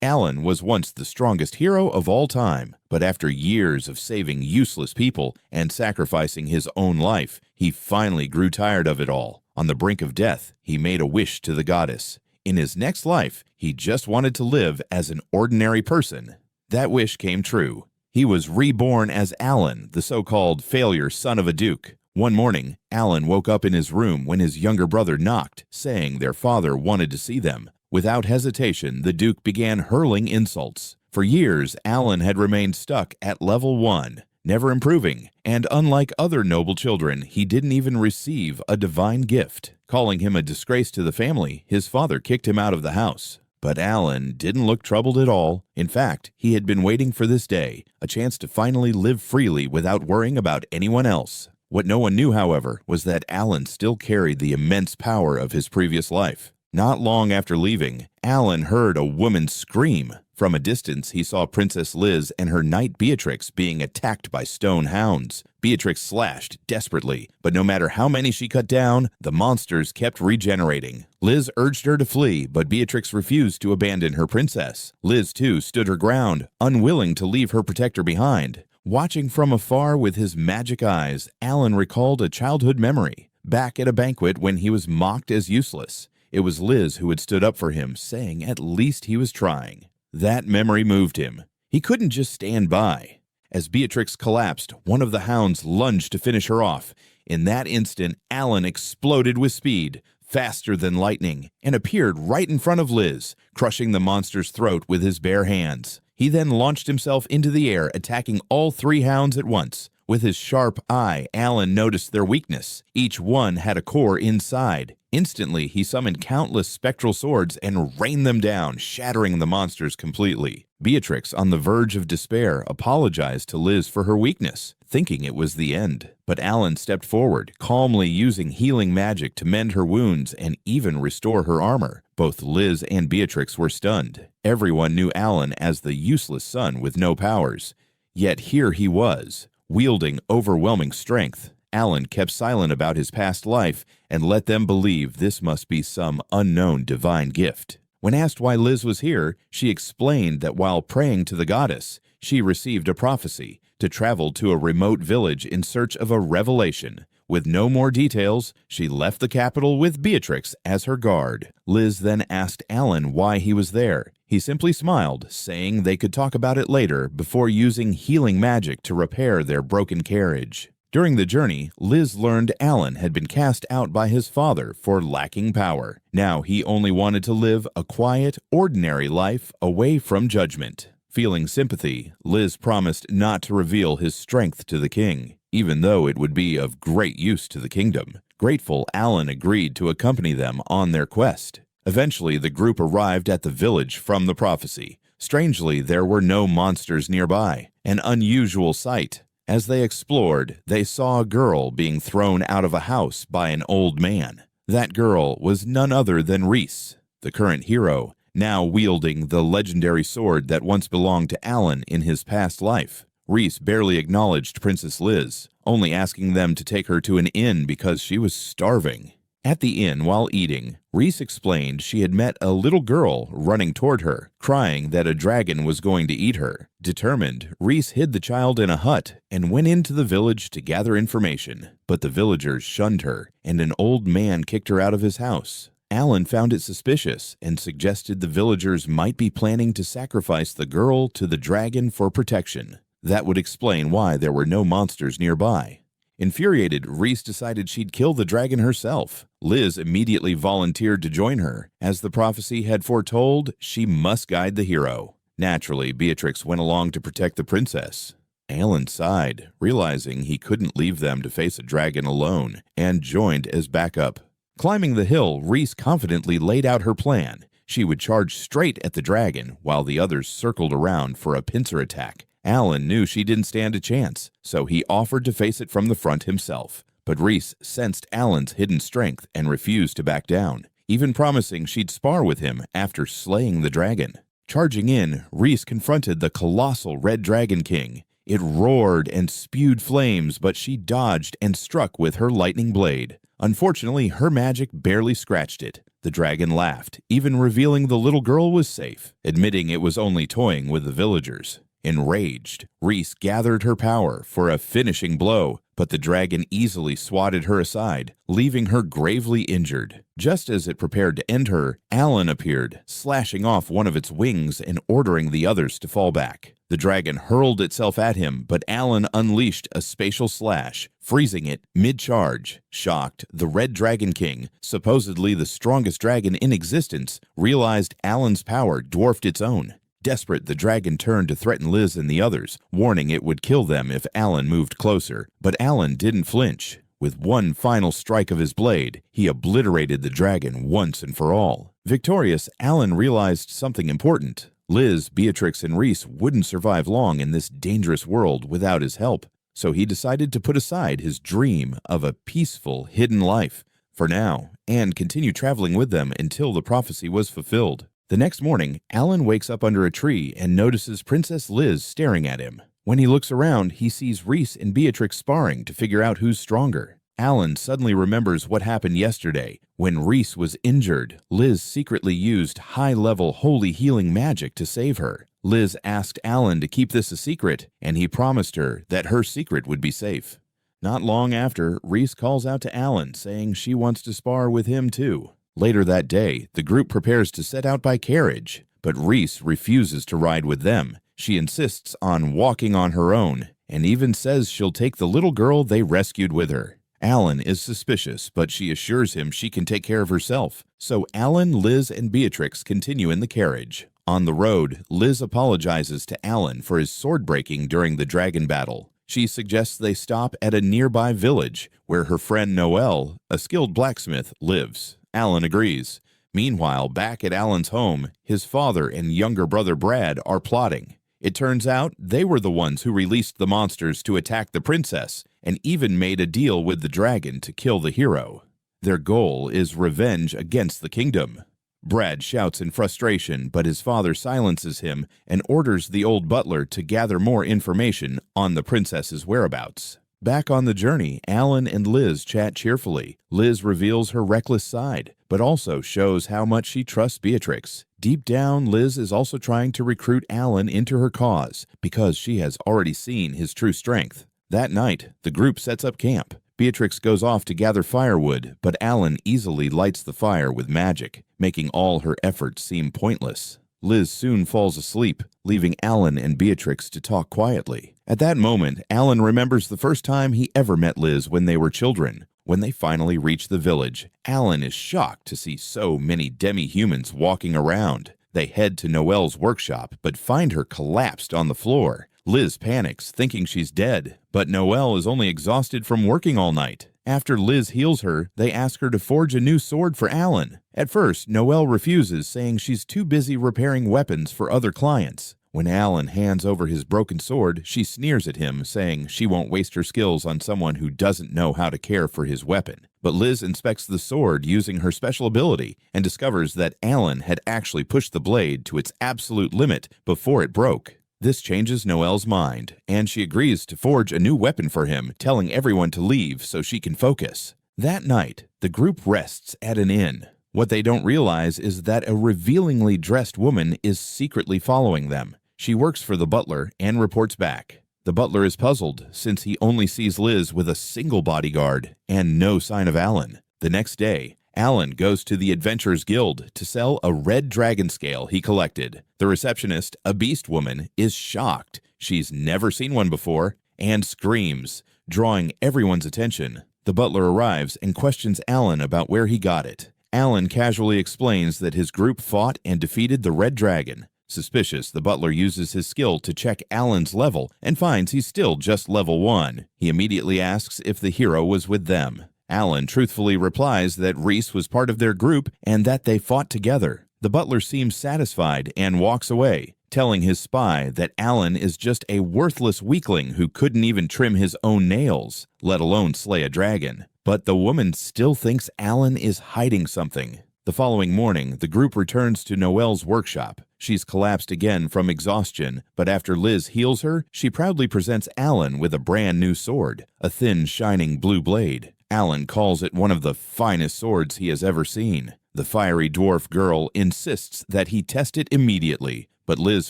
Alan was once the strongest hero of all time, but after years of saving useless people and sacrificing his own life, he finally grew tired of it all. On the brink of death, he made a wish to the goddess. In his next life, he just wanted to live as an ordinary person. That wish came true. He was reborn as Alan, the so-called failure son of a duke. One morning, Alan woke up in his room when his younger brother knocked, saying their father wanted to see them. Without hesitation, the Duke began hurling insults. For years, Alan had remained stuck at level 1, never improving, and unlike other noble children, he didn't even receive a divine gift. Calling him a disgrace to the family, his father kicked him out of the house. But Alan didn't look troubled at all. In fact, he had been waiting for this day, a chance to finally live freely without worrying about anyone else. What no one knew, however, was that Alan still carried the immense power of his previous life. Not long after leaving, Alan heard a woman scream. From a distance, he saw Princess Liz and her knight Beatrix being attacked by stone hounds. Beatrix slashed desperately, but no matter how many she cut down, the monsters kept regenerating. Liz urged her to flee, but Beatrix refused to abandon her princess. Liz, too, stood her ground, unwilling to leave her protector behind. Watching from afar with his magic eyes, Alan recalled a childhood memory, back at a banquet when he was mocked as useless. It was Liz who had stood up for him, saying at least he was trying. That memory moved him. He couldn't just stand by. As Beatrix collapsed, one of the hounds lunged to finish her off. In that instant, Alan exploded with speed, faster than lightning, and appeared right in front of Liz, crushing the monster's throat with his bare hands. He then launched himself into the air, attacking all 3 hounds at once. With his sharp eye, Alan noticed their weakness. Each one had a core inside. Instantly, he summoned countless spectral swords and rained them down, shattering the monsters completely. Beatrix, on the verge of despair, apologized to Liz for her weakness, thinking it was the end. But Alan stepped forward, calmly using healing magic to mend her wounds and even restore her armor. Both Liz and Beatrix were stunned. Everyone knew Alan as the useless son with no powers. Yet here he was, wielding overwhelming strength. Alan kept silent about his past life and let them believe this must be some unknown divine gift. When asked why Liz was here, she explained that while praying to the goddess, she received a prophecy to travel to a remote village in search of a revelation. With no more details, she left the capital with Beatrix as her guard. Liz then asked Alan why he was there. He simply smiled, saying they could talk about it later before using healing magic to repair their broken carriage. During the journey, Liz learned Alan had been cast out by his father for lacking power. Now he only wanted to live a quiet, ordinary life away from judgment. Feeling sympathy, Liz promised not to reveal his strength to the king, even though it would be of great use to the kingdom. Grateful, Alan agreed to accompany them on their quest. Eventually, the group arrived at the village from the prophecy. Strangely, there were no monsters nearby, an unusual sight. As they explored, they saw a girl being thrown out of a house by an old man. That girl was none other than Rhys, the current hero, now wielding the legendary sword that once belonged to Alan in his past life. Rhys barely acknowledged Princess Liz, only asking them to take her to an inn because she was starving. At the inn, while eating, Rhys explained she had met a little girl running toward her, crying that a dragon was going to eat her. Determined, Rhys hid the child in a hut and went into the village to gather information. But the villagers shunned her, and an old man kicked her out of his house. Alan found it suspicious and suggested the villagers might be planning to sacrifice the girl to the dragon for protection. That would explain why there were no monsters nearby. Infuriated, Rhys decided she'd kill the dragon herself. Liz immediately volunteered to join her. As the prophecy had foretold, she must guide the hero. Naturally, Beatrix went along to protect the princess. Alan sighed, realizing he couldn't leave them to face a dragon alone, and joined as backup. Climbing the hill, Rhys confidently laid out her plan. She would charge straight at the dragon, while the others circled around for a pincer attack. Alan knew she didn't stand a chance, so he offered to face it from the front himself. But Rhys sensed Alan's hidden strength and refused to back down, even promising she'd spar with him after slaying the dragon. Charging in, Rhys confronted the colossal Red Dragon King. It roared and spewed flames, but she dodged and struck with her lightning blade. Unfortunately, her magic barely scratched it. The The dragon laughed, even revealing the little girl was safe, admitting it was only toying with the villagers. Enraged, Rhys gathered her power for a finishing blow, but the dragon easily swatted her aside, leaving her gravely injured. Just as it prepared to end her, Alan appeared, slashing off one of its wings and ordering the others to fall back. The dragon hurled itself at him, but Alan unleashed a spatial slash, freezing it mid-charge. Shocked, the Red Dragon King, supposedly the strongest dragon in existence, realized Alan's power dwarfed its own. Desperate, the dragon turned to threaten Liz and the others, warning it would kill them if Alan moved closer. But Alan didn't flinch. With one final strike of his blade, he obliterated the dragon once and for all. Victorious, Alan realized something important. Liz, Beatrix, and Rhys wouldn't survive long in this dangerous world without his help, so he decided to put aside his dream of a peaceful, hidden life for now and continue traveling with them until the prophecy was fulfilled. The next morning, Alan wakes up under a tree and notices Princess Liz staring at him. When he looks around, he sees Rhys and Beatrix sparring to figure out who's stronger. Alan suddenly remembers what happened yesterday. When Rhys was injured, Liz secretly used high-level holy healing magic to save her. Liz asked Alan to keep this a secret, and he promised her that her secret would be safe. Not long after, Rhys calls out to Alan, saying she wants to spar with him too. Later that day, the group prepares to set out by carriage, but Rhys refuses to ride with them. She insists on walking on her own, and even says she'll take the little girl they rescued with her. Alan is suspicious, but she assures him she can take care of herself. So Alan, Liz, and Beatrix continue in the carriage. On the road, Liz apologizes to Alan for his sword breaking during the dragon battle. She suggests they stop at a nearby village where her friend Noelle, a skilled blacksmith, lives. Alan agrees. Meanwhile, back at Alan's home, his father and younger brother Brad are plotting. It turns out they were the ones who released the monsters to attack the princess and even made a deal with the dragon to kill the hero. Their goal is revenge against the kingdom. Brad shouts in frustration, but his father silences him and orders the old butler to gather more information on the princess's whereabouts. Back on the journey, Alan and Liz chat cheerfully. Liz reveals her reckless side, but also shows how much she trusts Beatrix. Deep down, Liz is also trying to recruit Alan into her cause because she has already seen his true strength. That night, the group sets up camp. Beatrix goes off to gather firewood, but Alan easily lights the fire with magic, making all her efforts seem pointless. Liz soon falls asleep, leaving Alan and Beatrix to talk quietly. At that moment, Alan remembers the first time he ever met Liz when they were children. When they finally reach the village, Alan is shocked to see so many demi-humans walking around. They head to Noelle's workshop, but find her collapsed on the floor. Liz panics, thinking she's dead, but Noelle is only exhausted from working all night. After Liz heals her, they ask her to forge a new sword for Alan. At first, Noelle refuses, saying she's too busy repairing weapons for other clients. When Alan hands over his broken sword, she sneers at him, saying she won't waste her skills on someone who doesn't know how to care for his weapon. But Liz inspects the sword using her special ability and discovers that Alan had actually pushed the blade to its absolute limit before it broke. This changes Noelle's mind, and she agrees to forge a new weapon for him, telling everyone to leave so she can focus. That night, the group rests at an inn. What they don't realize is that a revealingly dressed woman is secretly following them. She works for the butler and reports back. The butler is puzzled, since he only sees Liz with a single bodyguard and no sign of Alan. The next day, Alan goes to the Adventurers Guild to sell a red dragon scale he collected. The receptionist, a beast woman, is shocked. She's never seen one before and screams, drawing everyone's attention. The butler arrives and questions Alan about where he got it. Alan casually explains that his group fought and defeated the red dragon. Suspicious, the butler uses his skill to check Alan's level and finds he's still just level 1. He immediately asks if the hero was with them. Alan truthfully replies that Rhys was part of their group and that they fought together. The butler seems satisfied and walks away, telling his spy that Alan is just a worthless weakling who couldn't even trim his own nails, let alone slay a dragon. But the woman still thinks Alan is hiding something. The following morning, the group returns to Noelle's workshop. She's collapsed again from exhaustion, but after Liz heals her, she proudly presents Alan with a brand new sword, a thin, shining blue blade. Alan calls it one of the finest swords he has ever seen. The fiery dwarf girl insists that he test it immediately, but Liz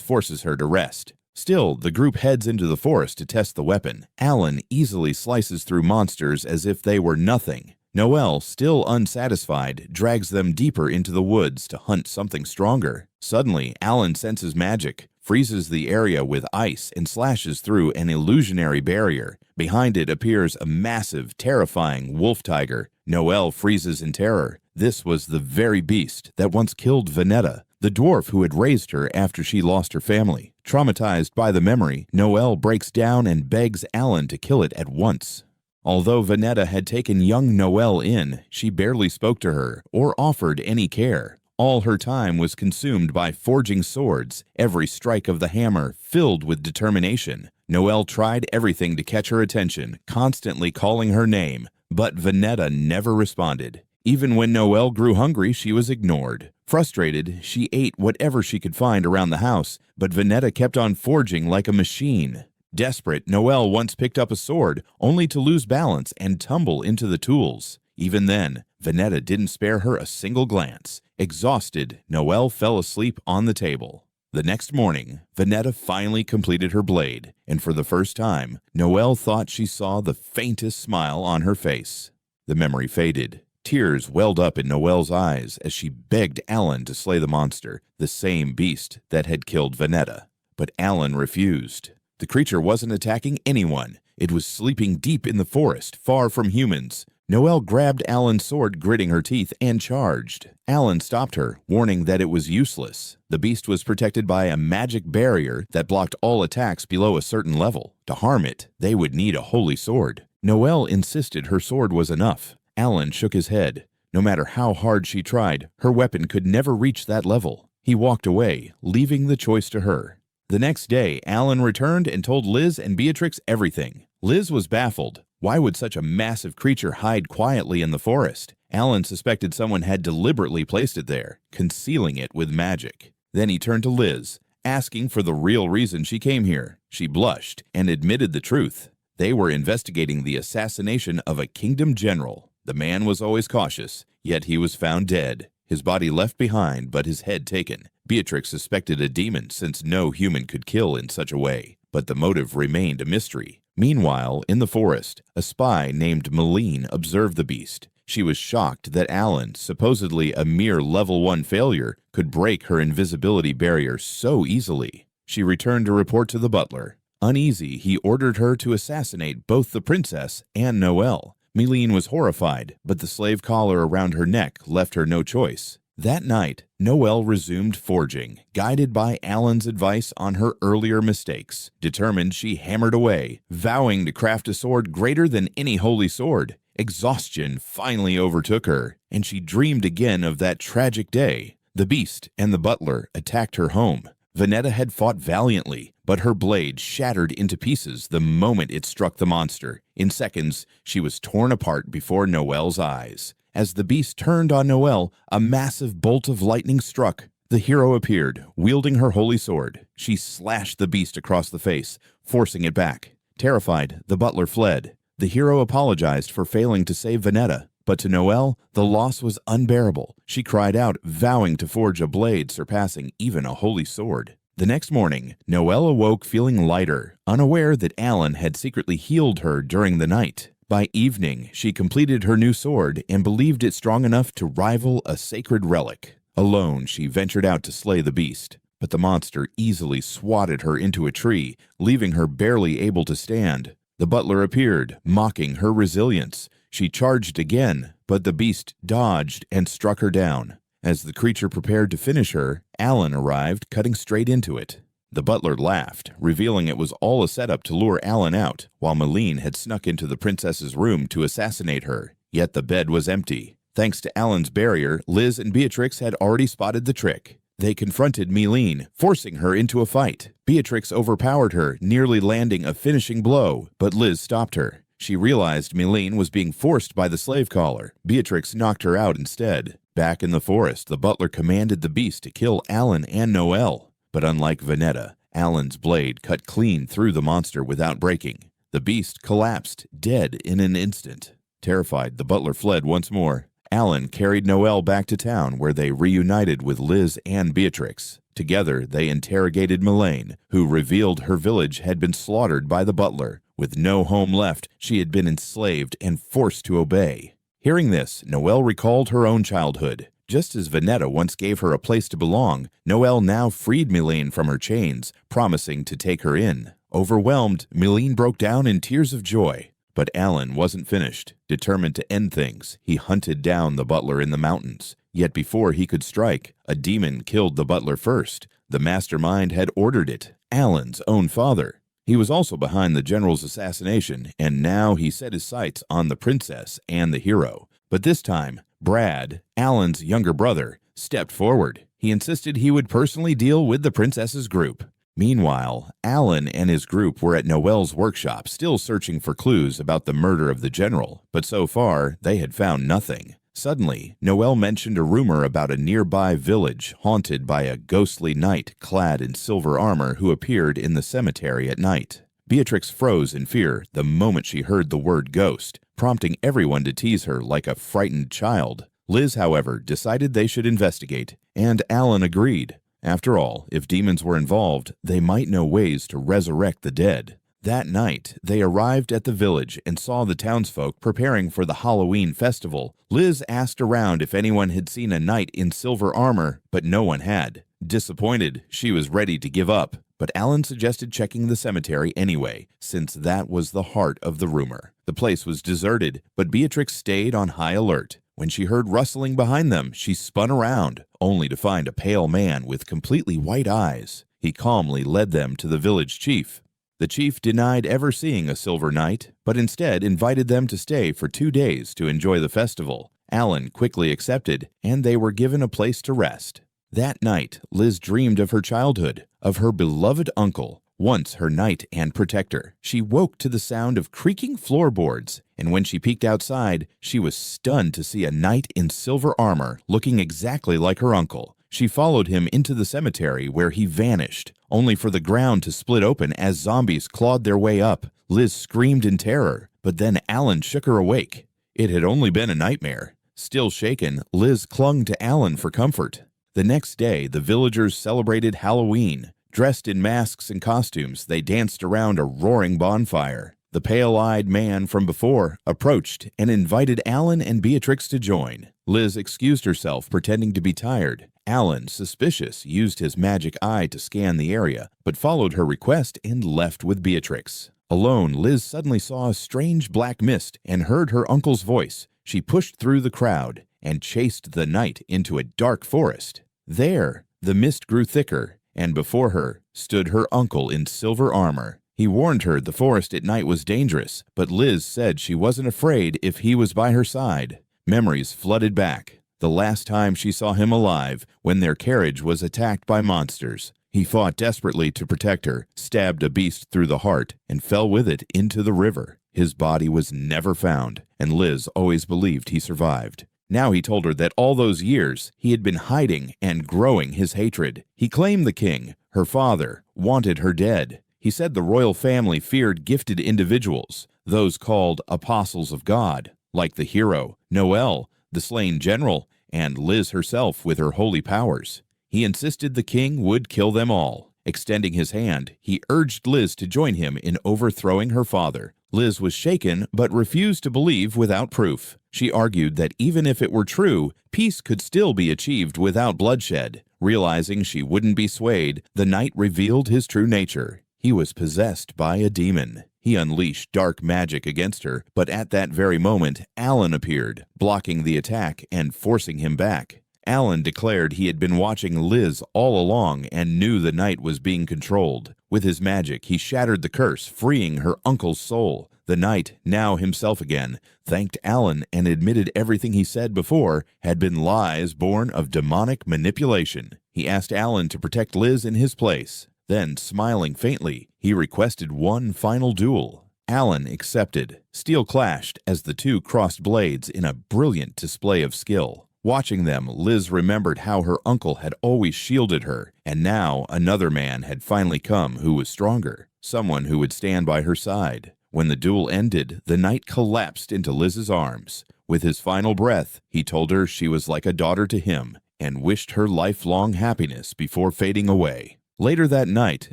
forces her to rest. Still, the group heads into the forest to test the weapon. Alan easily slices through monsters as if they were nothing. Noelle, still unsatisfied, drags them deeper into the woods to hunt something stronger. Suddenly, Alan senses magic, freezes the area with ice, and slashes through an illusionary barrier. Behind it appears a massive, terrifying wolf tiger. Noelle freezes in terror. This was the very beast that once killed Venetta, the dwarf who had raised her after she lost her family. Traumatized by the memory, Noelle breaks down and begs Alan to kill it at once. Although Venetta had taken young Noelle in, she barely spoke to her or offered any care. All her time was consumed by forging swords, every strike of the hammer filled with determination. Noelle tried everything to catch her attention, constantly calling her name, but Venetta never responded. Even when Noelle grew hungry, she was ignored. Frustrated, she ate whatever she could find around the house, but Venetta kept on forging like a machine. Desperate, Noelle once picked up a sword, only to lose balance and tumble into the tools. Even then, Venetta didn't spare her a single glance. Exhausted, Noelle fell asleep on the table. The next morning, Venetta finally completed her blade, and for the first time, Noelle thought she saw the faintest smile on her face. The memory faded. Tears welled up in Noelle's eyes as she begged Alan to slay the monster, the same beast that had killed Venetta. But Alan refused. The creature wasn't attacking anyone. It was sleeping deep in the forest, far from humans. Noelle grabbed Alan's sword, gritting her teeth, and charged. Alan stopped her, warning that it was useless. The beast was protected by a magic barrier that blocked all attacks below a certain level. To harm it, they would need a holy sword. Noelle insisted her sword was enough. Alan shook his head. No matter how hard she tried, her weapon could never reach that level. He walked away, leaving the choice to her. The next day, Alan returned and told Liz and Beatrix everything. Liz was baffled. Why would such a massive creature hide quietly in the forest? Alan suspected someone had deliberately placed it there, concealing it with magic. Then he turned to Liz, asking for the real reason she came here. She blushed and admitted the truth. They were investigating the assassination of a kingdom general. The man was always cautious, yet he was found dead. His body left behind, but his head taken. Beatrix suspected a demon, since no human could kill in such a way, but the motive remained a mystery. Meanwhile, in the forest, a spy named Meline observed the beast. She was shocked that Alan, supposedly a mere level 1 failure, could break her invisibility barrier so easily. She returned to report to the butler. Uneasy, he ordered her to assassinate both the princess and Noelle. Meline was horrified, but the slave collar around her neck left her no choice. That night, Noelle resumed forging, guided by Alan's advice on her earlier mistakes. Determined, she hammered away, vowing to craft a sword greater than any holy sword. Exhaustion finally overtook her, and she dreamed again of that tragic day. The beast and the butler attacked her home. Venetta had fought valiantly, but her blade shattered into pieces the moment it struck the monster. In seconds, she was torn apart before Noelle's eyes. As the beast turned on Noelle, a massive bolt of lightning struck. The hero appeared, wielding her holy sword. She slashed the beast across the face, forcing it back. Terrified, the butler fled. The hero apologized for failing to save Venetta, but to Noelle, the loss was unbearable. She cried out, vowing to forge a blade surpassing even a holy sword. The next morning, Noelle awoke feeling lighter, unaware that Alan had secretly healed her during the night. By evening, she completed her new sword and believed it strong enough to rival a sacred relic. Alone, she ventured out to slay the beast, but the monster easily swatted her into a tree, leaving her barely able to stand. The butler appeared, mocking her resilience. She charged again, but the beast dodged and struck her down. As the creature prepared to finish her, Alan arrived, cutting straight into it. The butler laughed, revealing it was all a setup to lure Alan out, while Meline had snuck into the princess's room to assassinate her. Yet the bed was empty. Thanks to Alan's barrier, Liz and Beatrix had already spotted the trick. They confronted Meline, forcing her into a fight. Beatrix overpowered her, nearly landing a finishing blow, but Liz stopped her. She realized Meline was being forced by the slave collar. Beatrix knocked her out instead. Back in the forest, the butler commanded the beast to kill Alan and Noelle. But unlike Venetta, Alan's blade cut clean through the monster without breaking. The beast collapsed, dead in an instant. Terrified, the butler fled once more. Alan carried Noelle back to town where they reunited with Liz and Beatrix. Together, they interrogated Melaine, who revealed her village had been slaughtered by the butler. With no home left, she had been enslaved and forced to obey. Hearing this, Noelle recalled her own childhood. Just as Vanetta once gave her a place to belong, Noelle now freed Melaine from her chains, promising to take her in. Overwhelmed, Melaine broke down in tears of joy. But Alan wasn't finished. Determined to end things, he hunted down the butler in the mountains. Yet before he could strike, a demon killed the butler first. The mastermind had ordered it, Alan's own father. He was also behind the general's assassination, and now he set his sights on the princess and the hero. But this time, Brad, Alan's younger brother, stepped forward. He insisted he would personally deal with the princess's group. Meanwhile, Alan and his group were at Noelle's workshop, still searching for clues about the murder of the general, but so far they had found nothing. Suddenly, Noelle mentioned a rumor about a nearby village haunted by a ghostly knight clad in silver armor who appeared in the cemetery at night. Beatrix froze in fear the moment she heard the word ghost, prompting everyone to tease her like a frightened child. Liz, however, decided they should investigate, and Alan agreed. After all, if demons were involved, they might know ways to resurrect the dead. That night, they arrived at the village and saw the townsfolk preparing for the Halloween festival. Liz asked around if anyone had seen a knight in silver armor, but no one had. Disappointed, she was ready to give up, but Alan suggested checking the cemetery anyway, since that was the heart of the rumor. The place was deserted, but Beatrix stayed on high alert. When she heard rustling behind them, she spun around, only to find a pale man with completely white eyes. He calmly led them to the village chief. The chief denied ever seeing a silver knight, but instead invited them to stay for 2 days to enjoy the festival. Alan quickly accepted, and they were given a place to rest. That night, Liz dreamed of her childhood, of her beloved uncle, once her knight and protector. She woke to the sound of creaking floorboards, and when she peeked outside, she was stunned to see a knight in silver armor looking exactly like her uncle. She followed him into the cemetery where he vanished, only for the ground to split open as zombies clawed their way up. Liz screamed in terror, but then Alan shook her awake. It had only been a nightmare. Still shaken, Liz clung to Alan for comfort. The next day, the villagers celebrated Halloween. Dressed in masks and costumes, they danced around a roaring bonfire. The pale-eyed man from before approached and invited Alan and Beatrix to join. Liz excused herself, pretending to be tired. Alan, suspicious, used his magic eye to scan the area, but followed her request and left with Beatrix. Alone, Liz suddenly saw a strange black mist and heard her uncle's voice. She pushed through the crowd and chased the knight into a dark forest. There, the mist grew thicker, and before her stood her uncle in silver armor. He warned her the forest at night was dangerous, but Liz said she wasn't afraid if he was by her side. Memories flooded back. The last time she saw him alive, when their carriage was attacked by monsters. He fought desperately to protect her, stabbed a beast through the heart, and fell with it into the river. His body was never found, and Liz always believed he survived. Now he told her that all those years he had been hiding and growing his hatred. He claimed the king, her father, wanted her dead. He said the royal family feared gifted individuals, those called apostles of God, like the hero, Noelle, the slain general, and Liz herself with her holy powers. He insisted the king would kill them all. Extending his hand, he urged Liz to join him in overthrowing her father. Liz was shaken, but refused to believe without proof. She argued that even if it were true, peace could still be achieved without bloodshed. Realizing she wouldn't be swayed, the knight revealed his true nature. He was possessed by a demon. He unleashed dark magic against her, but at that very moment, Alan appeared, blocking the attack and forcing him back. Alan declared he had been watching Liz all along and knew the knight was being controlled. With his magic, he shattered the curse, freeing her uncle's soul. The knight, now himself again, thanked Alan and admitted everything he said before had been lies born of demonic manipulation. He asked Alan to protect Liz in his place. Then, smiling faintly, he requested one final duel. Alan accepted. Steel clashed as the two crossed blades in a brilliant display of skill. Watching them, Liz remembered how her uncle had always shielded her, and now another man had finally come who was stronger, someone who would stand by her side. When the duel ended, the knight collapsed into Liz's arms. With his final breath, he told her she was like a daughter to him and wished her lifelong happiness before fading away. Later that night,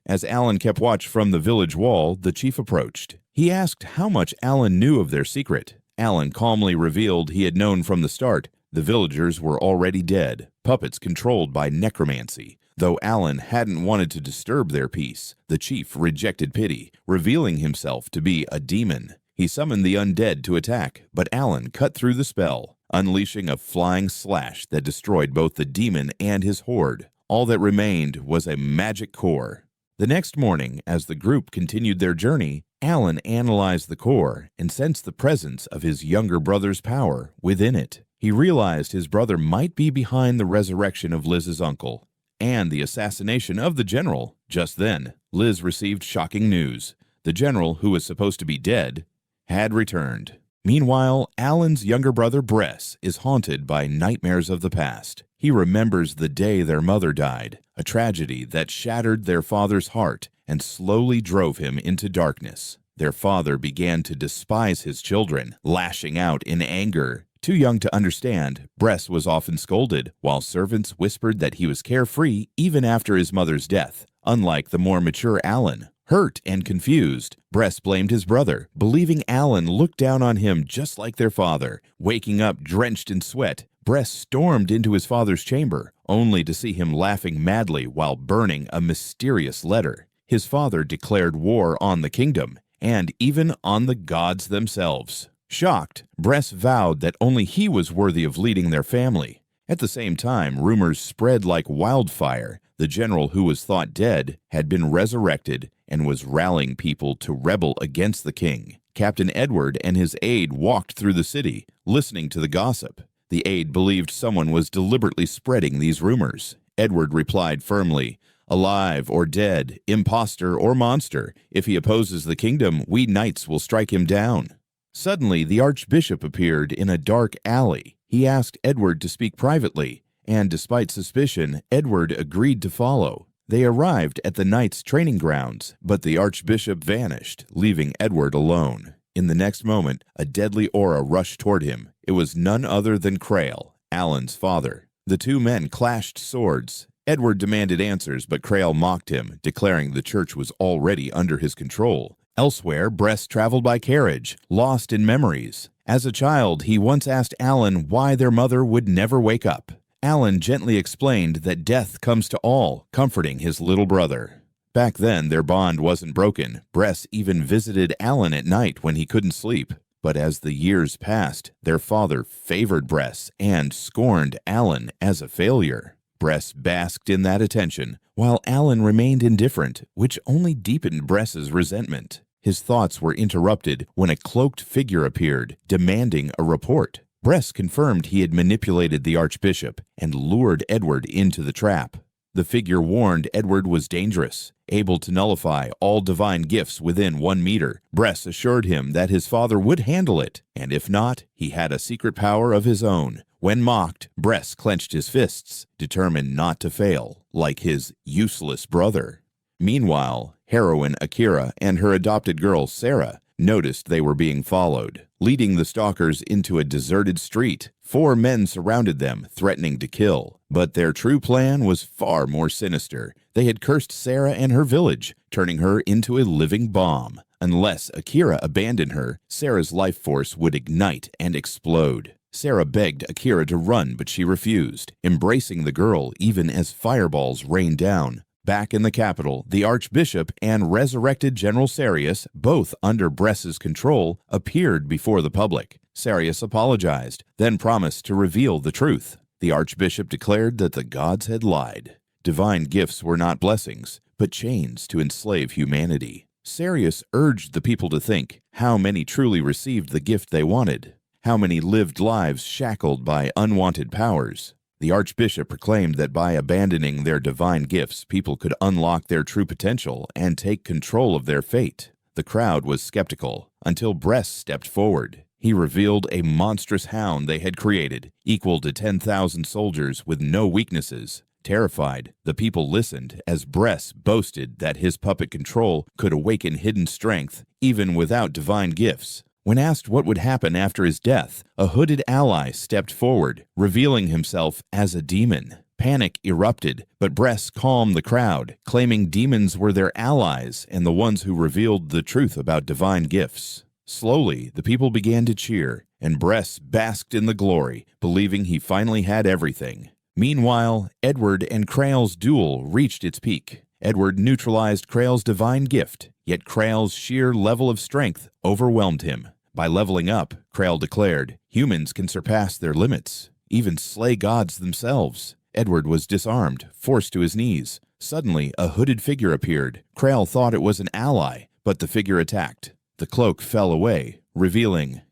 as Alan kept watch from the village wall, the chief approached. He asked how much Alan knew of their secret. Alan calmly revealed he had known from the start. The villagers were already dead, puppets controlled by necromancy. Though Alan hadn't wanted to disturb their peace, the chief rejected pity, revealing himself to be a demon. He summoned the undead to attack, but Alan cut through the spell, unleashing a flying slash that destroyed both the demon and his horde. All that remained was a magic core. The next morning, as the group continued their journey, Alan analyzed the core and sensed the presence of his younger brother's power within it. He realized his brother might be behind the resurrection of Liz's uncle and the assassination of the general. Just then, Liz received shocking news. The general, who was supposed to be dead, had returned. Meanwhile, Alan's younger brother Bress is haunted by nightmares of the past. He remembers the day their mother died, a tragedy that shattered their father's heart and slowly drove him into darkness. Their father began to despise his children, lashing out in anger. Too young to understand, Bress was often scolded, while servants whispered that he was carefree even after his mother's death. Unlike the more mature Alan, hurt and confused, Bress blamed his brother, believing Alan looked down on him just like their father. Waking up drenched in sweat, Bress stormed into his father's chamber, only to see him laughing madly while burning a mysterious letter. His father declared war on the kingdom, and even on the gods themselves. Shocked, Bress vowed that only he was worthy of leading their family. At the same time, rumors spread like wildfire. The general who was thought dead had been resurrected and was rallying people to rebel against the king. Captain Edward and his aide walked through the city, listening to the gossip. The aide believed someone was deliberately spreading these rumors. Edward replied firmly, "Alive or dead, impostor or monster, if he opposes the kingdom, we knights will strike him down." Suddenly, the archbishop appeared in a dark alley. He asked Edward to speak privately, and despite suspicion, Edward agreed to follow. They arrived at the knights' training grounds, but the archbishop vanished, leaving Edward alone. In the next moment, a deadly aura rushed toward him. It was none other than Crail, Alan's father. The two men clashed swords. Edward demanded answers, but Crail mocked him, declaring the church was already under his control. Elsewhere, Bress traveled by carriage, lost in memories. As a child, he once asked Alan why their mother would never wake up. Alan gently explained that death comes to all, comforting his little brother. Back then, their bond wasn't broken. Bress even visited Alan at night when he couldn't sleep. But as the years passed, their father favored Bress and scorned Alan as a failure. Bress basked in that attention, while Alan remained indifferent, which only deepened Bress's resentment. His thoughts were interrupted when a cloaked figure appeared, demanding a report. Bress confirmed he had manipulated the archbishop and lured Edward into the trap. The figure warned Edward was dangerous, able to nullify all divine gifts within 1 meter. Bress assured him that his father would handle it, and if not, he had a secret power of his own. When mocked, Bress clenched his fists, determined not to fail, like his useless brother. Meanwhile, heroine Akira and her adopted girl Sarah noticed they were being followed. Leading the stalkers into a deserted street, 4 men surrounded them, threatening to kill. But their true plan was far more sinister. They had cursed Sarah and her village, turning her into a living bomb. Unless Akira abandoned her, Sarah's life force would ignite and explode. Sarah begged Akira to run, but she refused, embracing the girl even as fireballs rained down. Back in the capital, the archbishop and resurrected General Sarius, both under Bress's control, appeared before the public. Sarius apologized, then promised to reveal the truth. The archbishop declared that the gods had lied. Divine gifts were not blessings, but chains to enslave humanity. Sarius urged the people to think how many truly received the gift they wanted. How many lived lives shackled by unwanted powers? The archbishop proclaimed that by abandoning their divine gifts, people could unlock their true potential and take control of their fate. The crowd was skeptical until Bress stepped forward. He revealed a monstrous hound they had created, equal to 10,000 soldiers with no weaknesses. Terrified, the people listened as Bress boasted that his puppet control could awaken hidden strength even without divine gifts. When asked what would happen after his death, a hooded ally stepped forward, revealing himself as a demon. Panic erupted, but Bress calmed the crowd, claiming demons were their allies and the ones who revealed the truth about divine gifts. Slowly, the people began to cheer, and Bress basked in the glory, believing he finally had everything. Meanwhile, Edward and Krail's duel reached its peak. Edward neutralized Krail's divine gift, yet Krail's sheer level of strength overwhelmed him. By leveling up, Krail declared, humans can surpass their limits, even slay gods themselves. Edward was disarmed, forced to his knees. Suddenly, a hooded figure appeared. Krail thought it was an ally, but the figure attacked. The cloak fell away, revealing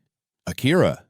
Akira.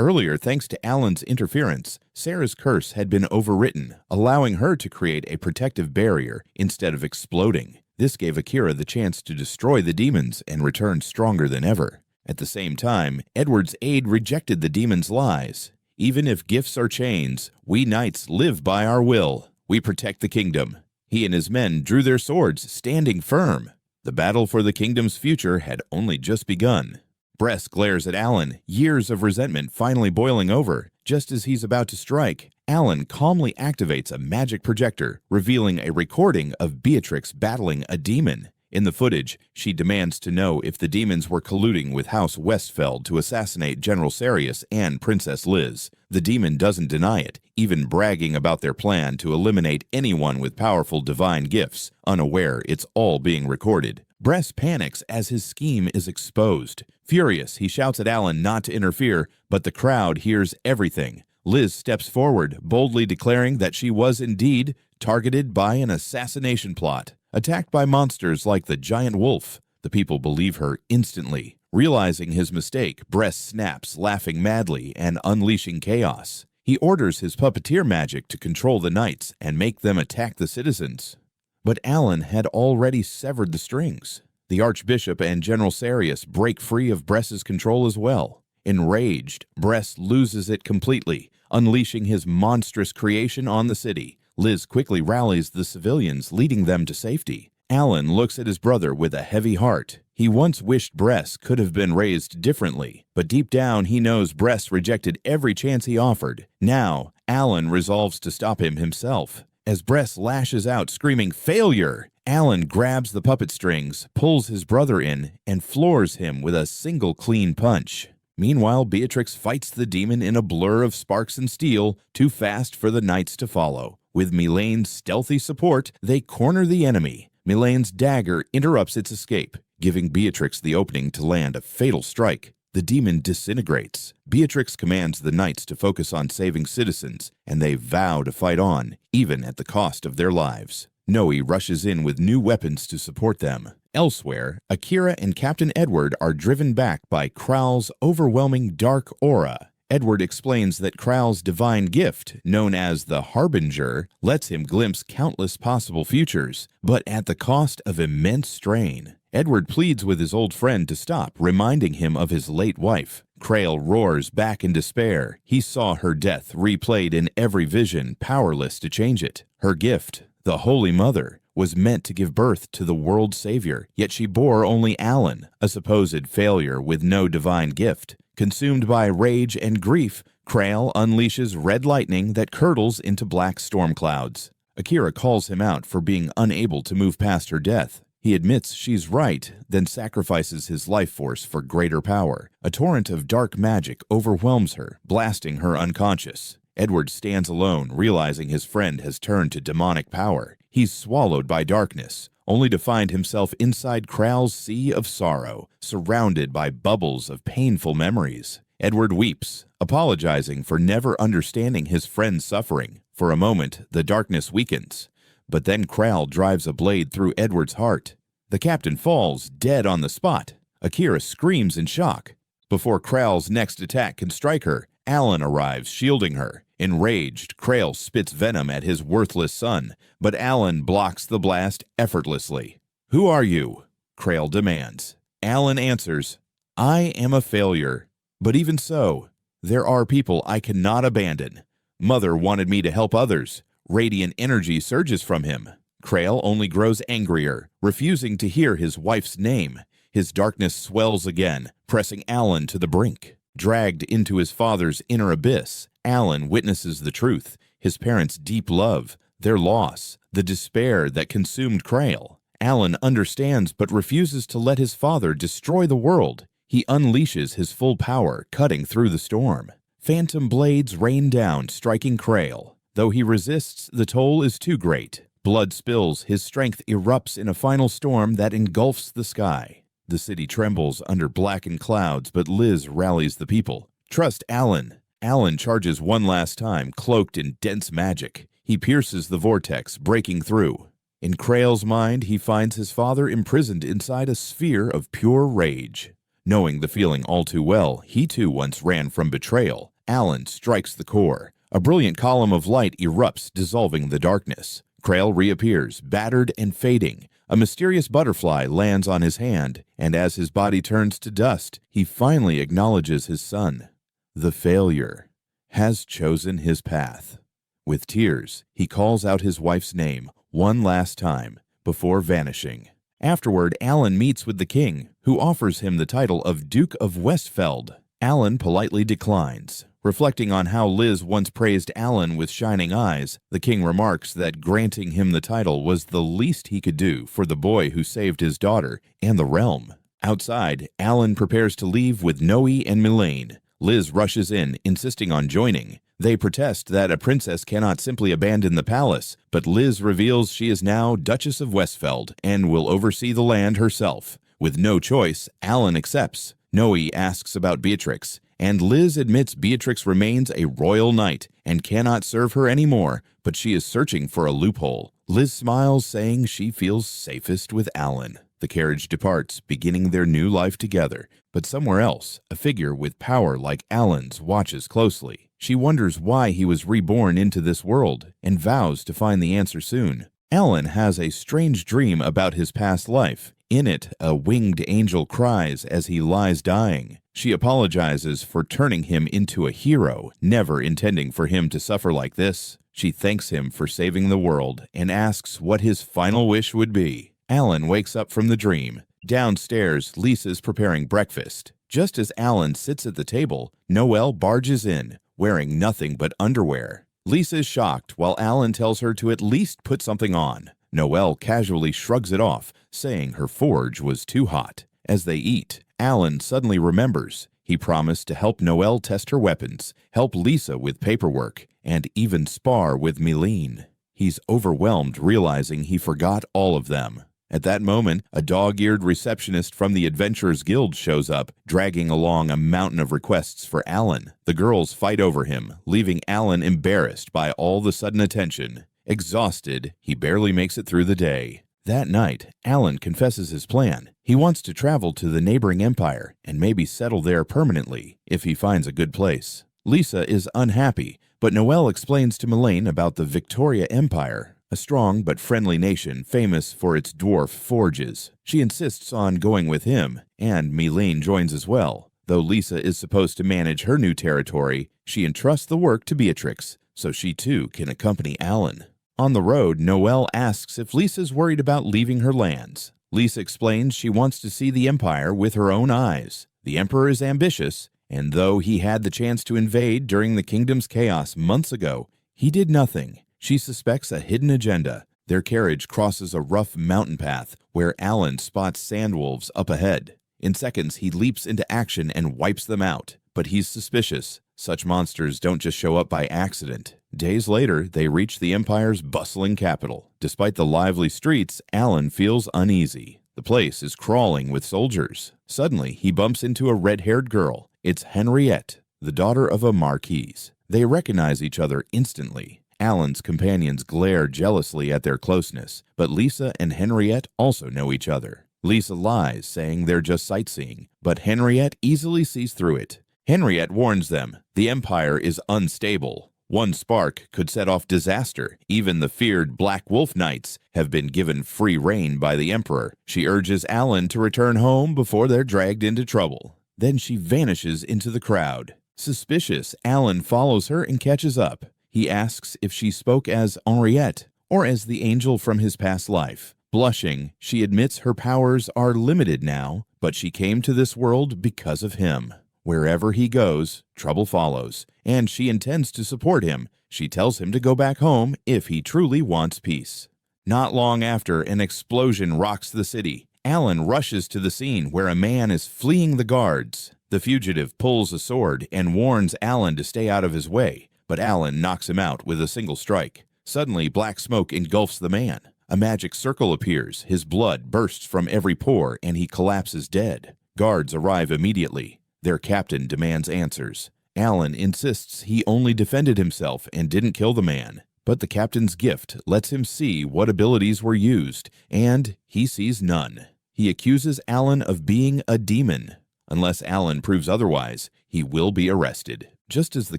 Earlier, thanks to Alan's interference, Sarah's curse had been overwritten, allowing her to create a protective barrier instead of exploding. This gave Akira the chance to destroy the demons and return stronger than ever. At the same time, Edward's aide rejected the demon's lies. Even if gifts are chains, we knights live by our will. We protect the kingdom. He and his men drew their swords, standing firm. The battle for the kingdom's future had only just begun. Bress glares at Alan, years of resentment finally boiling over. Just as he's about to strike, Alan calmly activates a magic projector, revealing a recording of Beatrix battling a demon. In the footage, she demands to know if the demons were colluding with House Westfeld to assassinate General Sarius and Princess Liz. The demon doesn't deny it, even bragging about their plan to eliminate anyone with powerful divine gifts, unaware it's all being recorded. Bress panics as his scheme is exposed. Furious, he shouts at Alan not to interfere, but the crowd hears everything. Liz steps forward, boldly declaring that she was indeed targeted by an assassination plot. Attacked by monsters like the giant wolf, the people believe her instantly. Realizing his mistake, Bress snaps, laughing madly and unleashing chaos. He orders his puppeteer magic to control the knights and make them attack the citizens. But Alan had already severed the strings. The Archbishop and General Sarius break free of Bress's control as well. Enraged, Bress loses it completely, unleashing his monstrous creation on the city. Liz quickly rallies the civilians, leading them to safety. Alan looks at his brother with a heavy heart. He once wished Bress could have been raised differently, but deep down he knows Bress rejected every chance he offered. Now, Alan resolves to stop him himself. As Bress lashes out, screaming, "Failure!" Alan grabs the puppet strings, pulls his brother in, and floors him with a single clean punch. Meanwhile, Beatrix fights the demon in a blur of sparks and steel, too fast for the knights to follow. With Mylane's stealthy support, they corner the enemy. Mylane's dagger interrupts its escape, giving Beatrix the opening to land a fatal strike. The demon disintegrates. Beatrix commands the knights to focus on saving citizens, and they vow to fight on, even at the cost of their lives. Noe rushes in with new weapons to support them. Elsewhere, Akira and Captain Edward are driven back by Krail's overwhelming dark aura. Edward explains that Krail's divine gift, known as the Harbinger, lets him glimpse countless possible futures, but at the cost of immense strain. Edward pleads with his old friend to stop, reminding him of his late wife. Krail roars back in despair. He saw her death replayed in every vision, powerless to change it. Her gift, the Holy Mother, was meant to give birth to the world's savior, yet she bore only Alan, a supposed failure with no divine gift. Consumed by rage and grief, Krail unleashes red lightning that curdles into black storm clouds. Akira calls him out for being unable to move past her death. He admits she's right, then sacrifices his life force for greater power. A torrent of dark magic overwhelms her, blasting her unconscious. Edward stands alone, realizing his friend has turned to demonic power. He's swallowed by darkness, only to find himself inside Krail's sea of sorrow, surrounded by bubbles of painful memories. Edward weeps, apologizing for never understanding his friend's suffering. For a moment, the darkness weakens, but then Krail drives a blade through Edward's heart. The captain falls, dead on the spot. Akira screams in shock. Before Krail's next attack can strike her, Alan arrives, shielding her. Enraged, Krail spits venom at his worthless son, but Alan blocks the blast effortlessly. "Who are you?" Krail demands. Alan answers, "I am a failure. But even so, there are people I cannot abandon. Mother wanted me to help others." Radiant energy surges from him. Krail only grows angrier, refusing to hear his wife's name. His darkness swells again, pressing Alan to the brink. Dragged into his father's inner abyss, Alan witnesses the truth, his parents' deep love, their loss, the despair that consumed Krail. Alan understands but refuses to let his father destroy the world. He unleashes his full power, cutting through the storm. Phantom blades rain down, striking Krail. Though he resists, the toll is too great. Blood spills, his strength erupts in a final storm that engulfs the sky. The city trembles under blackened clouds, but Liz rallies the people. Trust Alan. Alan charges one last time, cloaked in dense magic. He pierces the vortex, breaking through. In Krail's mind, he finds his father imprisoned inside a sphere of pure rage. Knowing the feeling all too well, he too once ran from betrayal. Alan strikes the core. A brilliant column of light erupts, dissolving the darkness. Krail reappears, battered and fading. A mysterious butterfly lands on his hand, and as his body turns to dust, he finally acknowledges his son. The failure has chosen his path. With tears, he calls out his wife's name one last time before vanishing. Afterward, Alan meets with the king, who offers him the title of Duke of Westfeld. Alan politely declines. Reflecting on how Liz once praised Alan with shining eyes, the king remarks that granting him the title was the least he could do for the boy who saved his daughter and the realm. Outside, Alan prepares to leave with Noe and Mylene. Liz rushes in, insisting on joining. They protest that a princess cannot simply abandon the palace, but Liz reveals she is now Duchess of Westfeld and will oversee the land herself. With no choice, Alan accepts. Noe asks about Beatrix, and Liz admits Beatrix remains a royal knight and cannot serve her anymore, but she is searching for a loophole. Liz smiles, saying she feels safest with Alan. The carriage departs, beginning their new life together. But somewhere else, a figure with power like Alan's watches closely. She wonders why he was reborn into this world and vows to find the answer soon. Alan has a strange dream about his past life. In it, a winged angel cries as he lies dying. She apologizes for turning him into a hero, never intending for him to suffer like this. She thanks him for saving the world and asks what his final wish would be. Alan wakes up from the dream. Downstairs, Lisa's preparing breakfast. Just as Alan sits at the table, Noelle barges in, wearing nothing but underwear. Lisa is shocked while Alan tells her to at least put something on. Noelle casually shrugs it off, saying her forge was too hot. As they eat, Alan suddenly remembers. He promised to help Noelle test her weapons, help Lisa with paperwork, and even spar with Mylene. He's overwhelmed, realizing he forgot all of them. At that moment, a dog-eared receptionist from the Adventurers Guild shows up, dragging along a mountain of requests for Alan. The girls fight over him, leaving Alan embarrassed by all the sudden attention. Exhausted, he barely makes it through the day. That night, Alan confesses his plan. He wants to travel to the neighboring empire and maybe settle there permanently if he finds a good place. Lisa is unhappy, but Noelle explains to Mylene about the Victoria Empire, a strong but friendly nation famous for its dwarf forges. She insists on going with him, and Mylene joins as well. Though Lisa is supposed to manage her new territory, she entrusts the work to Beatrix, so she too can accompany Alan. On the road, Noelle asks if Lisa's worried about leaving her lands. Lisa explains she wants to see the empire with her own eyes. The emperor is ambitious, and though he had the chance to invade during the kingdom's chaos months ago, he did nothing. She suspects a hidden agenda. Their carriage crosses a rough mountain path where Alan spots sandwolves up ahead. In seconds, he leaps into action and wipes them out. But he's suspicious. Such monsters don't just show up by accident. Days later, they reach the Empire's bustling capital. Despite the lively streets, Alan feels uneasy. The place is crawling with soldiers. Suddenly, he bumps into a red-haired girl. It's Henriette, the daughter of a marquise. They recognize each other instantly. Alan's companions glare jealously at their closeness, but Lisa and Henriette also know each other. Lisa lies, saying they're just sightseeing, but Henriette easily sees through it. Henriette warns them, the Empire is unstable. One spark could set off disaster. Even the feared Black Wolf Knights have been given free rein by the Emperor. She urges Alan to return home before they're dragged into trouble. Then she vanishes into the crowd. Suspicious, Alan follows her and catches up. He asks if she spoke as Henriette or as the angel from his past life. Blushing, she admits her powers are limited now, but she came to this world because of him. Wherever he goes, trouble follows, and she intends to support him. She tells him to go back home if he truly wants peace. Not long after, an explosion rocks the city. Alan rushes to the scene where a man is fleeing the guards. The fugitive pulls a sword and warns Alan to stay out of his way, but Alan knocks him out with a single strike. Suddenly, black smoke engulfs the man. A magic circle appears, his blood bursts from every pore, and he collapses dead. Guards arrive immediately. Their captain demands answers. Alan insists he only defended himself and didn't kill the man. But the captain's gift lets him see what abilities were used, and he sees none. He accuses Alan of being a demon. Unless Alan proves otherwise, he will be arrested. Just as the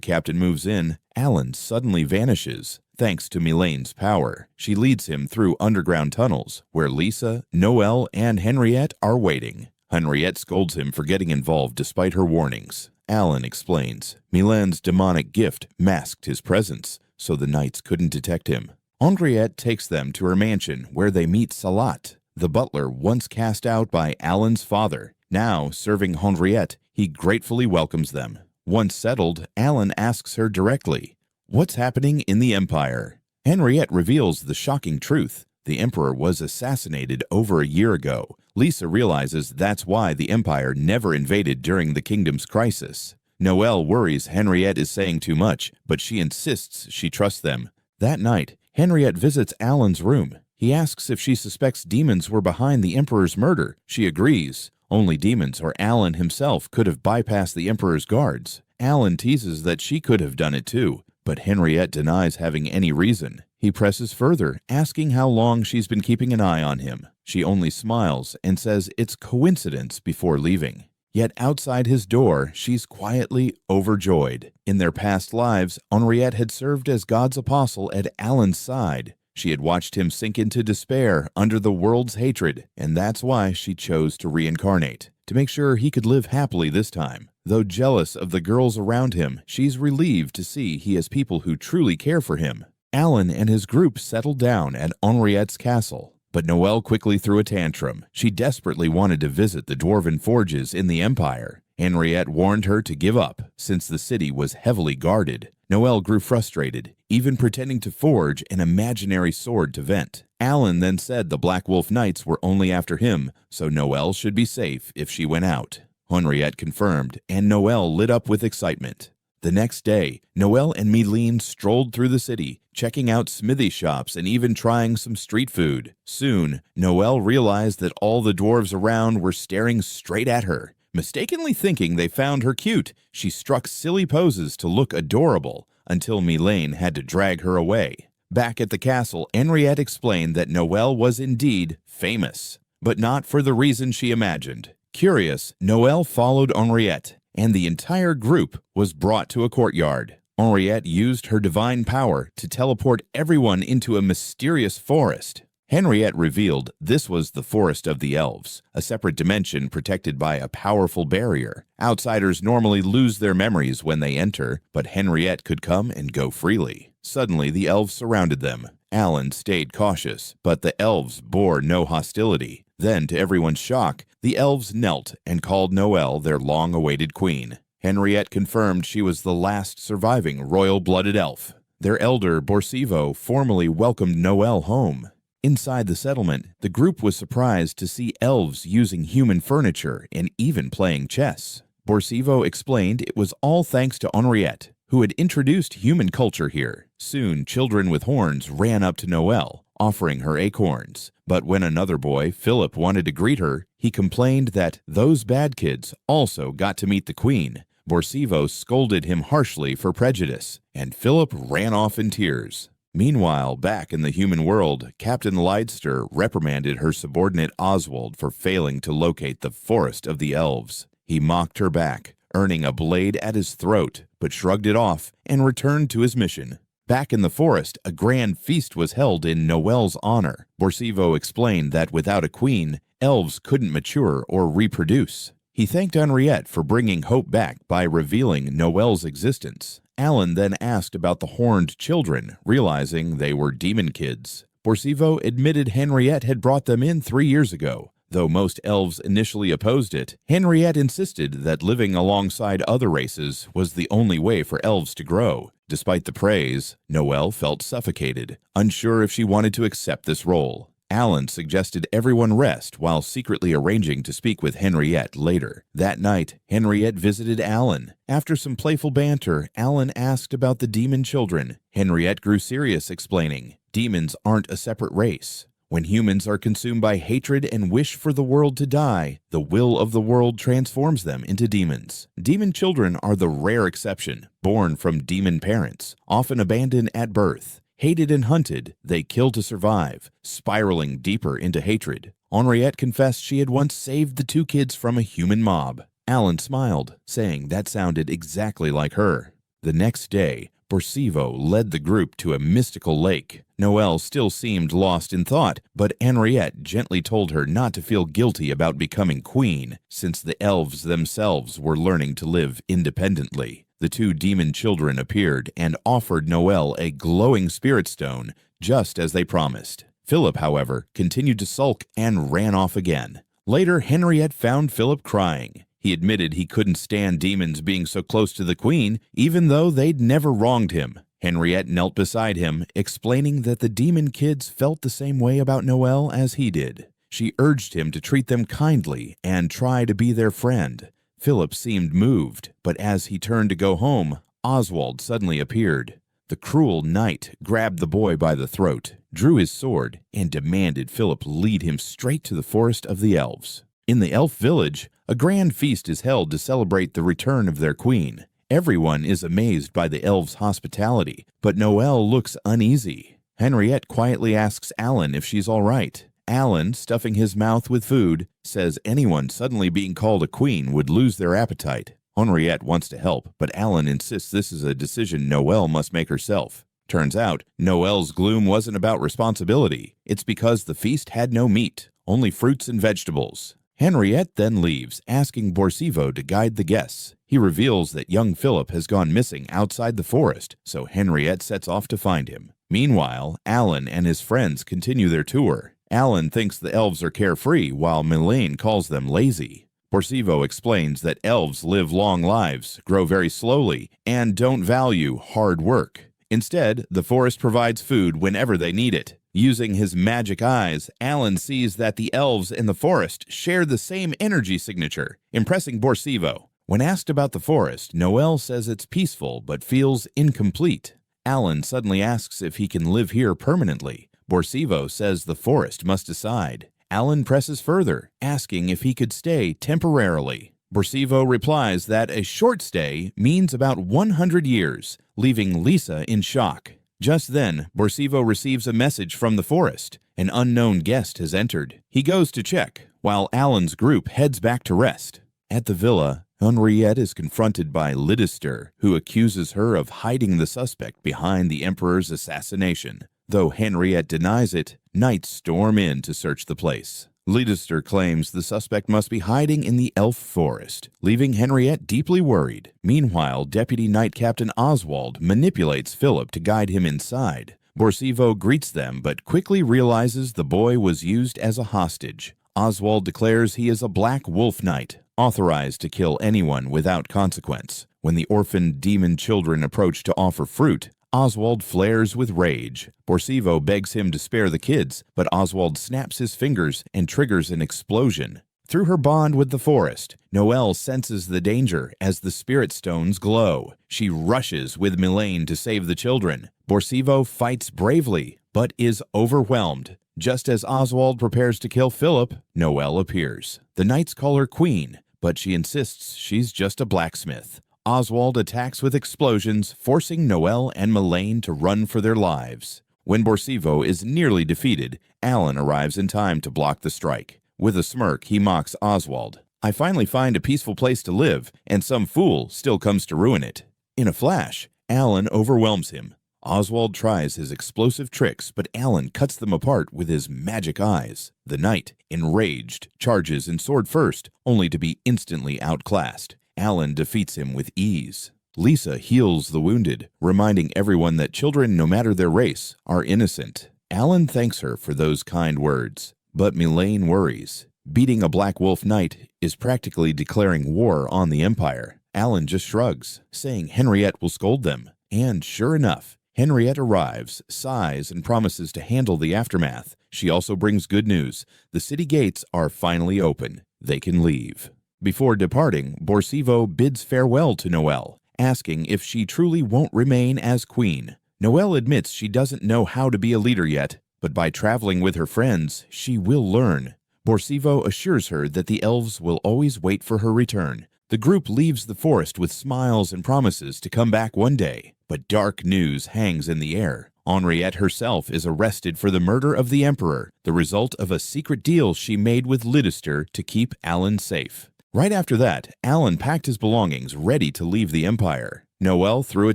captain moves in, Alan suddenly vanishes. Thanks to Milane's power, she leads him through underground tunnels, where Lisa, Noelle, and Henriette are waiting. Henriette scolds him for getting involved despite her warnings. Alan explains Milane's demonic gift masked his presence, so the knights couldn't detect him. Henriette takes them to her mansion, where they meet Salat, the butler once cast out by Alan's father. Now, serving Henriette, he gratefully welcomes them. Once settled, Alan asks her directly, "What's happening in the Empire?" Henriette reveals the shocking truth. The Emperor was assassinated over a year ago. Lisa realizes that's why the Empire never invaded during the kingdom's crisis. Noelle worries Henriette is saying too much, but she insists she trusts them. That night, Henriette visits Alan's room. He asks if she suspects demons were behind the Emperor's murder. She agrees. Only demons or Alan himself could have bypassed the Emperor's guards. Alan teases that she could have done it too, but Henriette denies having any reason. He presses further, asking how long she's been keeping an eye on him. She only smiles and says it's coincidence before leaving. Yet outside his door, she's quietly overjoyed. In their past lives, Henriette had served as God's apostle at Alan's side. She had watched him sink into despair under the world's hatred, and that's why she chose to reincarnate, to make sure he could live happily this time. Though jealous of the girls around him, she's relieved to see he has people who truly care for him. Alan and his group settled down at Henriette's castle, but Noelle quickly threw a tantrum. She desperately wanted to visit the dwarven forges in the Empire. Henriette warned her to give up, since the city was heavily guarded. Noelle grew frustrated, even pretending to forge an imaginary sword to vent. Alan then said the Black Wolf Knights were only after him, so Noelle should be safe if she went out. Henriette confirmed, and Noelle lit up with excitement. The next day, Noelle and Milene strolled through the city, checking out smithy shops and even trying some street food. Soon, Noelle realized that all the dwarves around were staring straight at her. Mistakenly thinking they found her cute, she struck silly poses to look adorable, until Milene had to drag her away. Back at the castle, Henriette explained that Noelle was indeed famous, but not for the reason she imagined. Curious, Noelle followed Henriette, and the entire group was brought to a courtyard. Henriette used her divine power to teleport everyone into a mysterious forest. Henriette revealed this was the Forest of the Elves, a separate dimension protected by a powerful barrier. Outsiders normally lose their memories when they enter, but Henriette could come and go freely. Suddenly, the elves surrounded them. Alan stayed cautious, but the elves bore no hostility. Then, to everyone's shock, the elves knelt and called Noelle their long-awaited queen. Henriette confirmed she was the last surviving royal-blooded elf. Their elder, Borsivo, formally welcomed Noelle home. Inside the settlement, the group was surprised to see elves using human furniture and even playing chess. Borsivo explained it was all thanks to Henriette, who had introduced human culture here. Soon, children with horns ran up to Noelle, offering her acorns. But when another boy, Philip, wanted to greet her, he complained that those bad kids also got to meet the queen. Borsivo scolded him harshly for prejudice, and Philip ran off in tears. Meanwhile, back in the human world, Captain Leidster reprimanded her subordinate Oswald for failing to locate the Forest of the Elves. He mocked her back, earning a blade at his throat, but shrugged it off and returned to his mission. Back in the forest, a grand feast was held in Noelle's honor. Borsivo explained that without a queen, elves couldn't mature or reproduce. He thanked Henriette for bringing hope back by revealing Noelle's existence. Alan then asked about the horned children, realizing they were demon kids. Borsivo admitted Henriette had brought them in 3 years ago, Though most elves initially opposed it, Henriette insisted that living alongside other races was the only way for elves to grow. Despite the praise, Noelle felt suffocated, unsure if she wanted to accept this role. Alan suggested everyone rest while secretly arranging to speak with Henriette later. That night, Henriette visited Alan. After some playful banter, Alan asked about the demon children. Henriette grew serious, explaining, "Demons aren't a separate race. When humans are consumed by hatred and wish for the world to die, the will of the world transforms them into demons. Demon children are the rare exception, born from demon parents, often abandoned at birth. Hated and hunted, they kill to survive, spiraling deeper into hatred." Henriette confessed she had once saved the two kids from a human mob. Alan smiled, saying that sounded exactly like her. The next day, Borsivo led the group to a mystical lake. Noelle still seemed lost in thought, but Henriette gently told her not to feel guilty about becoming queen, since the elves themselves were learning to live independently. The two demon children appeared and offered Noelle a glowing spirit stone, just as they promised. Philip, however, continued to sulk and ran off again. Later, Henriette found Philip crying. He admitted he couldn't stand demons being so close to the queen, even though they'd never wronged him. Henriette knelt beside him, explaining that the demon kids felt the same way about Noelle as he did. She urged him to treat them kindly and try to be their friend. Philip seemed moved, but as he turned to go home, Oswald suddenly appeared. The cruel knight grabbed the boy by the throat, drew his sword, and demanded Philip lead him straight to the forest of the elves. In the elf village, a grand feast is held to celebrate the return of their queen. Everyone is amazed by the elves' hospitality, but Noelle looks uneasy. Henriette quietly asks Alan if she's all right. Alan, stuffing his mouth with food, says anyone suddenly being called a queen would lose their appetite. Henriette wants to help, but Alan insists this is a decision Noelle must make herself. Turns out, Noelle's gloom wasn't about responsibility. It's because the feast had no meat, only fruits and vegetables. Henriette then leaves, asking Borsivo to guide the guests. He reveals that young Philip has gone missing outside the forest, so Henriette sets off to find him. Meanwhile, Alan and his friends continue their tour. Alan thinks the elves are carefree, while Mylène calls them lazy. Borsivo explains that elves live long lives, grow very slowly, and don't value hard work. Instead, the forest provides food whenever they need it. Using his magic eyes, Alan sees that the elves in the forest share the same energy signature, impressing Borsivo. When asked about the forest, Noelle says it's peaceful but feels incomplete. Alan suddenly asks if he can live here permanently. Borsivo says the forest must decide. Alan presses further, asking if he could stay temporarily. Borsivo replies that a short stay means about 100 years, leaving Lisa in shock. Just then, Borsivo receives a message from the forest. An unknown guest has entered. He goes to check, while Alan's group heads back to rest. At the villa, Henriette is confronted by Lidister, who accuses her of hiding the suspect behind the Emperor's assassination. Though Henriette denies it, knights storm in to search the place. Lidister claims the suspect must be hiding in the elf forest, leaving Henriette deeply worried. Meanwhile, Deputy Knight Captain Oswald manipulates Philip to guide him inside. Borsivo greets them, but quickly realizes the boy was used as a hostage. Oswald declares he is a Black Wolf Knight, authorized to kill anyone without consequence. When the orphaned demon children approach to offer fruit, Oswald flares with rage. Borsivo begs him to spare the kids, but Oswald snaps his fingers and triggers an explosion. Through her bond with the forest, Noelle senses the danger as the spirit stones glow. She rushes with Mylène to save the children. Borsivo fights bravely, but is overwhelmed. Just as Oswald prepares to kill Philip, Noelle appears. The knights call her queen, but she insists she's just a blacksmith. Oswald attacks with explosions, forcing Noelle and Mylène to run for their lives. When Borsivo is nearly defeated, Alan arrives in time to block the strike. With a smirk, he mocks Oswald. "I finally find a peaceful place to live, and some fool still comes to ruin it." In a flash, Alan overwhelms him. Oswald tries his explosive tricks, but Alan cuts them apart with his magic eyes. The knight, enraged, charges in sword first, only to be instantly outclassed. Alan defeats him with ease. Lisa heals the wounded, reminding everyone that children, no matter their race, are innocent. Alan thanks her for those kind words, but Mylène worries. Beating a Black Wolf Knight is practically declaring war on the Empire. Alan just shrugs, saying Henriette will scold them. And sure enough, Henriette arrives, sighs, and promises to handle the aftermath. She also brings good news. The city gates are finally open. They can leave. Before departing, Borsivo bids farewell to Noelle, asking if she truly won't remain as queen. Noelle admits she doesn't know how to be a leader yet, but by traveling with her friends, she will learn. Borsivo assures her that the elves will always wait for her return. The group leaves the forest with smiles and promises to come back one day, but dark news hangs in the air. Henriette herself is arrested for the murder of the Emperor, the result of a secret deal she made with Lidister to keep Alan safe. Right after that, Alan packed his belongings, ready to leave the Empire. Noelle threw a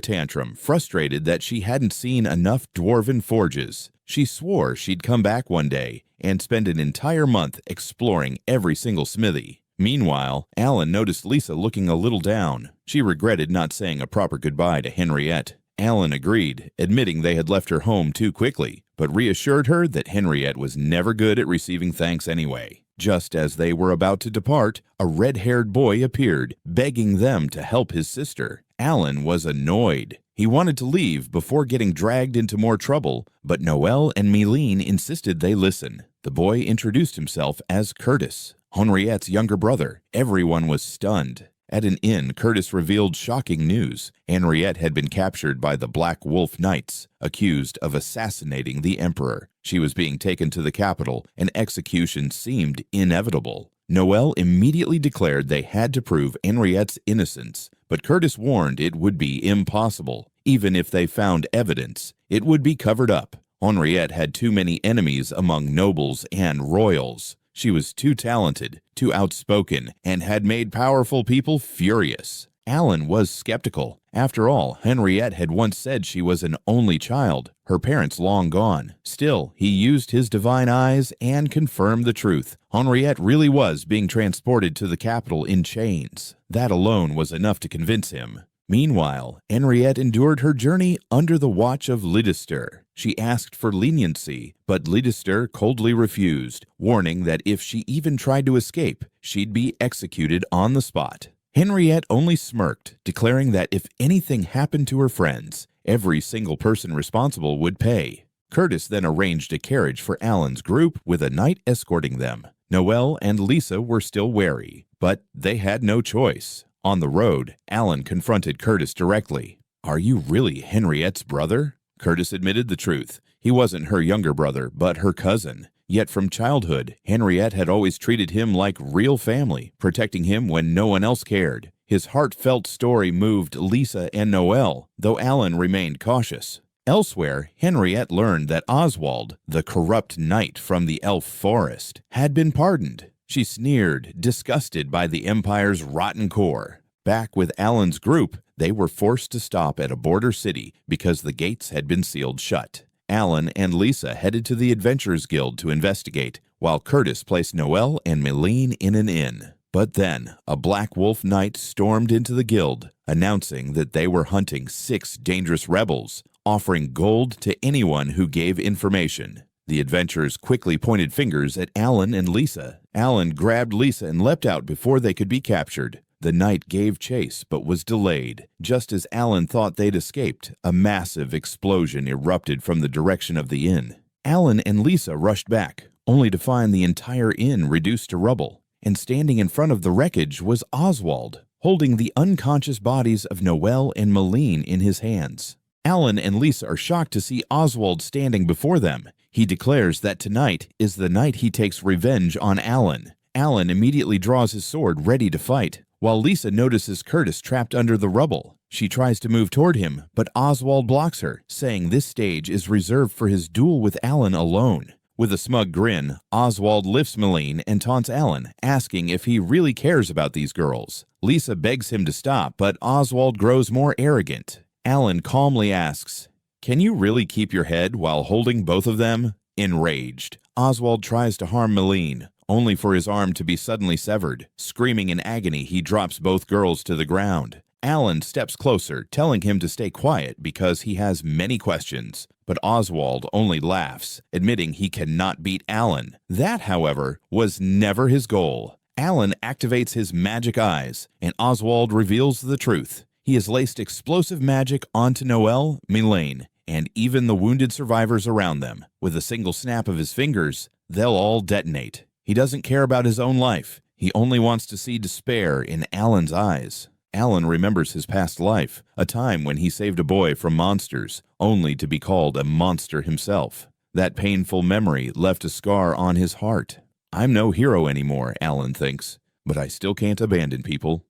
tantrum, frustrated that she hadn't seen enough dwarven forges. She swore she'd come back one day and spend an entire month exploring every single smithy. Meanwhile, Alan noticed Lisa looking a little down. She regretted not saying a proper goodbye to Henriette. Alan agreed, admitting they had left her home too quickly, but reassured her that Henriette was never good at receiving thanks anyway. Just as they were about to depart, a red-haired boy appeared, begging them to help his sister. Alan was annoyed. He wanted to leave before getting dragged into more trouble, but Noelle and Mylene insisted they listen. The boy introduced himself as Curtis, Henriette's younger brother. Everyone was stunned. At an inn, Curtis revealed shocking news. Henriette had been captured by the Black Wolf Knights, accused of assassinating the Emperor. She was being taken to the capital, and execution seemed inevitable. Noelle immediately declared they had to prove Henriette's innocence, but Curtis warned it would be impossible. Even if they found evidence, it would be covered up. Henriette had too many enemies among nobles and royals. She was too talented, too outspoken, and had made powerful people furious. Alan was skeptical. After all, Henriette had once said she was an only child, her parents long gone. Still, he used his divine eyes and confirmed the truth. Henriette really was being transported to the capital in chains. That alone was enough to convince him. Meanwhile, Henriette endured her journey under the watch of Lidister. She asked for leniency, but Lidister coldly refused, warning that if she even tried to escape, she'd be executed on the spot. Henriette only smirked, declaring that if anything happened to her friends, every single person responsible would pay. Curtis then arranged a carriage for Alan's group with a knight escorting them. Noelle and Lisa were still wary, but they had no choice. On the road, Alan confronted Curtis directly. "Are you really Henriette's brother?" Curtis admitted the truth. He wasn't her younger brother, but her cousin. Yet from childhood, Henriette had always treated him like real family, protecting him when no one else cared. His heartfelt story moved Lisa and Noelle, though Alan remained cautious. Elsewhere, Henriette learned that Oswald, the corrupt knight from the elf forest, had been pardoned. She sneered, disgusted by the Empire's rotten core. Back with Alan's group, they were forced to stop at a border city because the gates had been sealed shut. Alan and Lisa headed to the Adventurers Guild to investigate, while Curtis placed Noelle and Mylene in an inn. But then, a Black Wolf Knight stormed into the guild, announcing that they were hunting 6 dangerous rebels, offering gold to anyone who gave information. The adventurers quickly pointed fingers at Alan and Lisa. Alan grabbed Lisa and leapt out before they could be captured. The knight gave chase but was delayed. Just as Alan thought they'd escaped, a massive explosion erupted from the direction of the inn. Alan and Lisa rushed back, only to find the entire inn reduced to rubble. And standing in front of the wreckage was Oswald, holding the unconscious bodies of Noelle and Mylene in his hands. Alan and Lisa are shocked to see Oswald standing before them. He declares that tonight is the night he takes revenge on Alan. Alan immediately draws his sword, ready to fight, while Lisa notices Curtis trapped under the rubble. She tries to move toward him, but Oswald blocks her, saying this stage is reserved for his duel with Alan alone. With a smug grin, Oswald lifts Mylene and taunts Alan, asking if he really cares about these girls. Lisa begs him to stop, but Oswald grows more arrogant. Alan calmly asks, "Can you really keep your head while holding both of them?" Enraged, Oswald tries to harm Mylene, only for his arm to be suddenly severed. Screaming in agony, he drops both girls to the ground. Alan steps closer, telling him to stay quiet because he has many questions. but Oswald only laughs, admitting he cannot beat Alan. That, however, was never his goal. Alan activates his magic eyes, and Oswald reveals the truth. He has laced explosive magic onto Noelle, Mylène, and even the wounded survivors around them. With a single snap of his fingers, they'll all detonate. He doesn't care about his own life. He only wants to see despair in Alan's eyes. Alan remembers his past life, a time when he saved a boy from monsters, only to be called a monster himself. That painful memory left a scar on his heart. I'm no hero anymore, Alan thinks, but I still can't abandon people.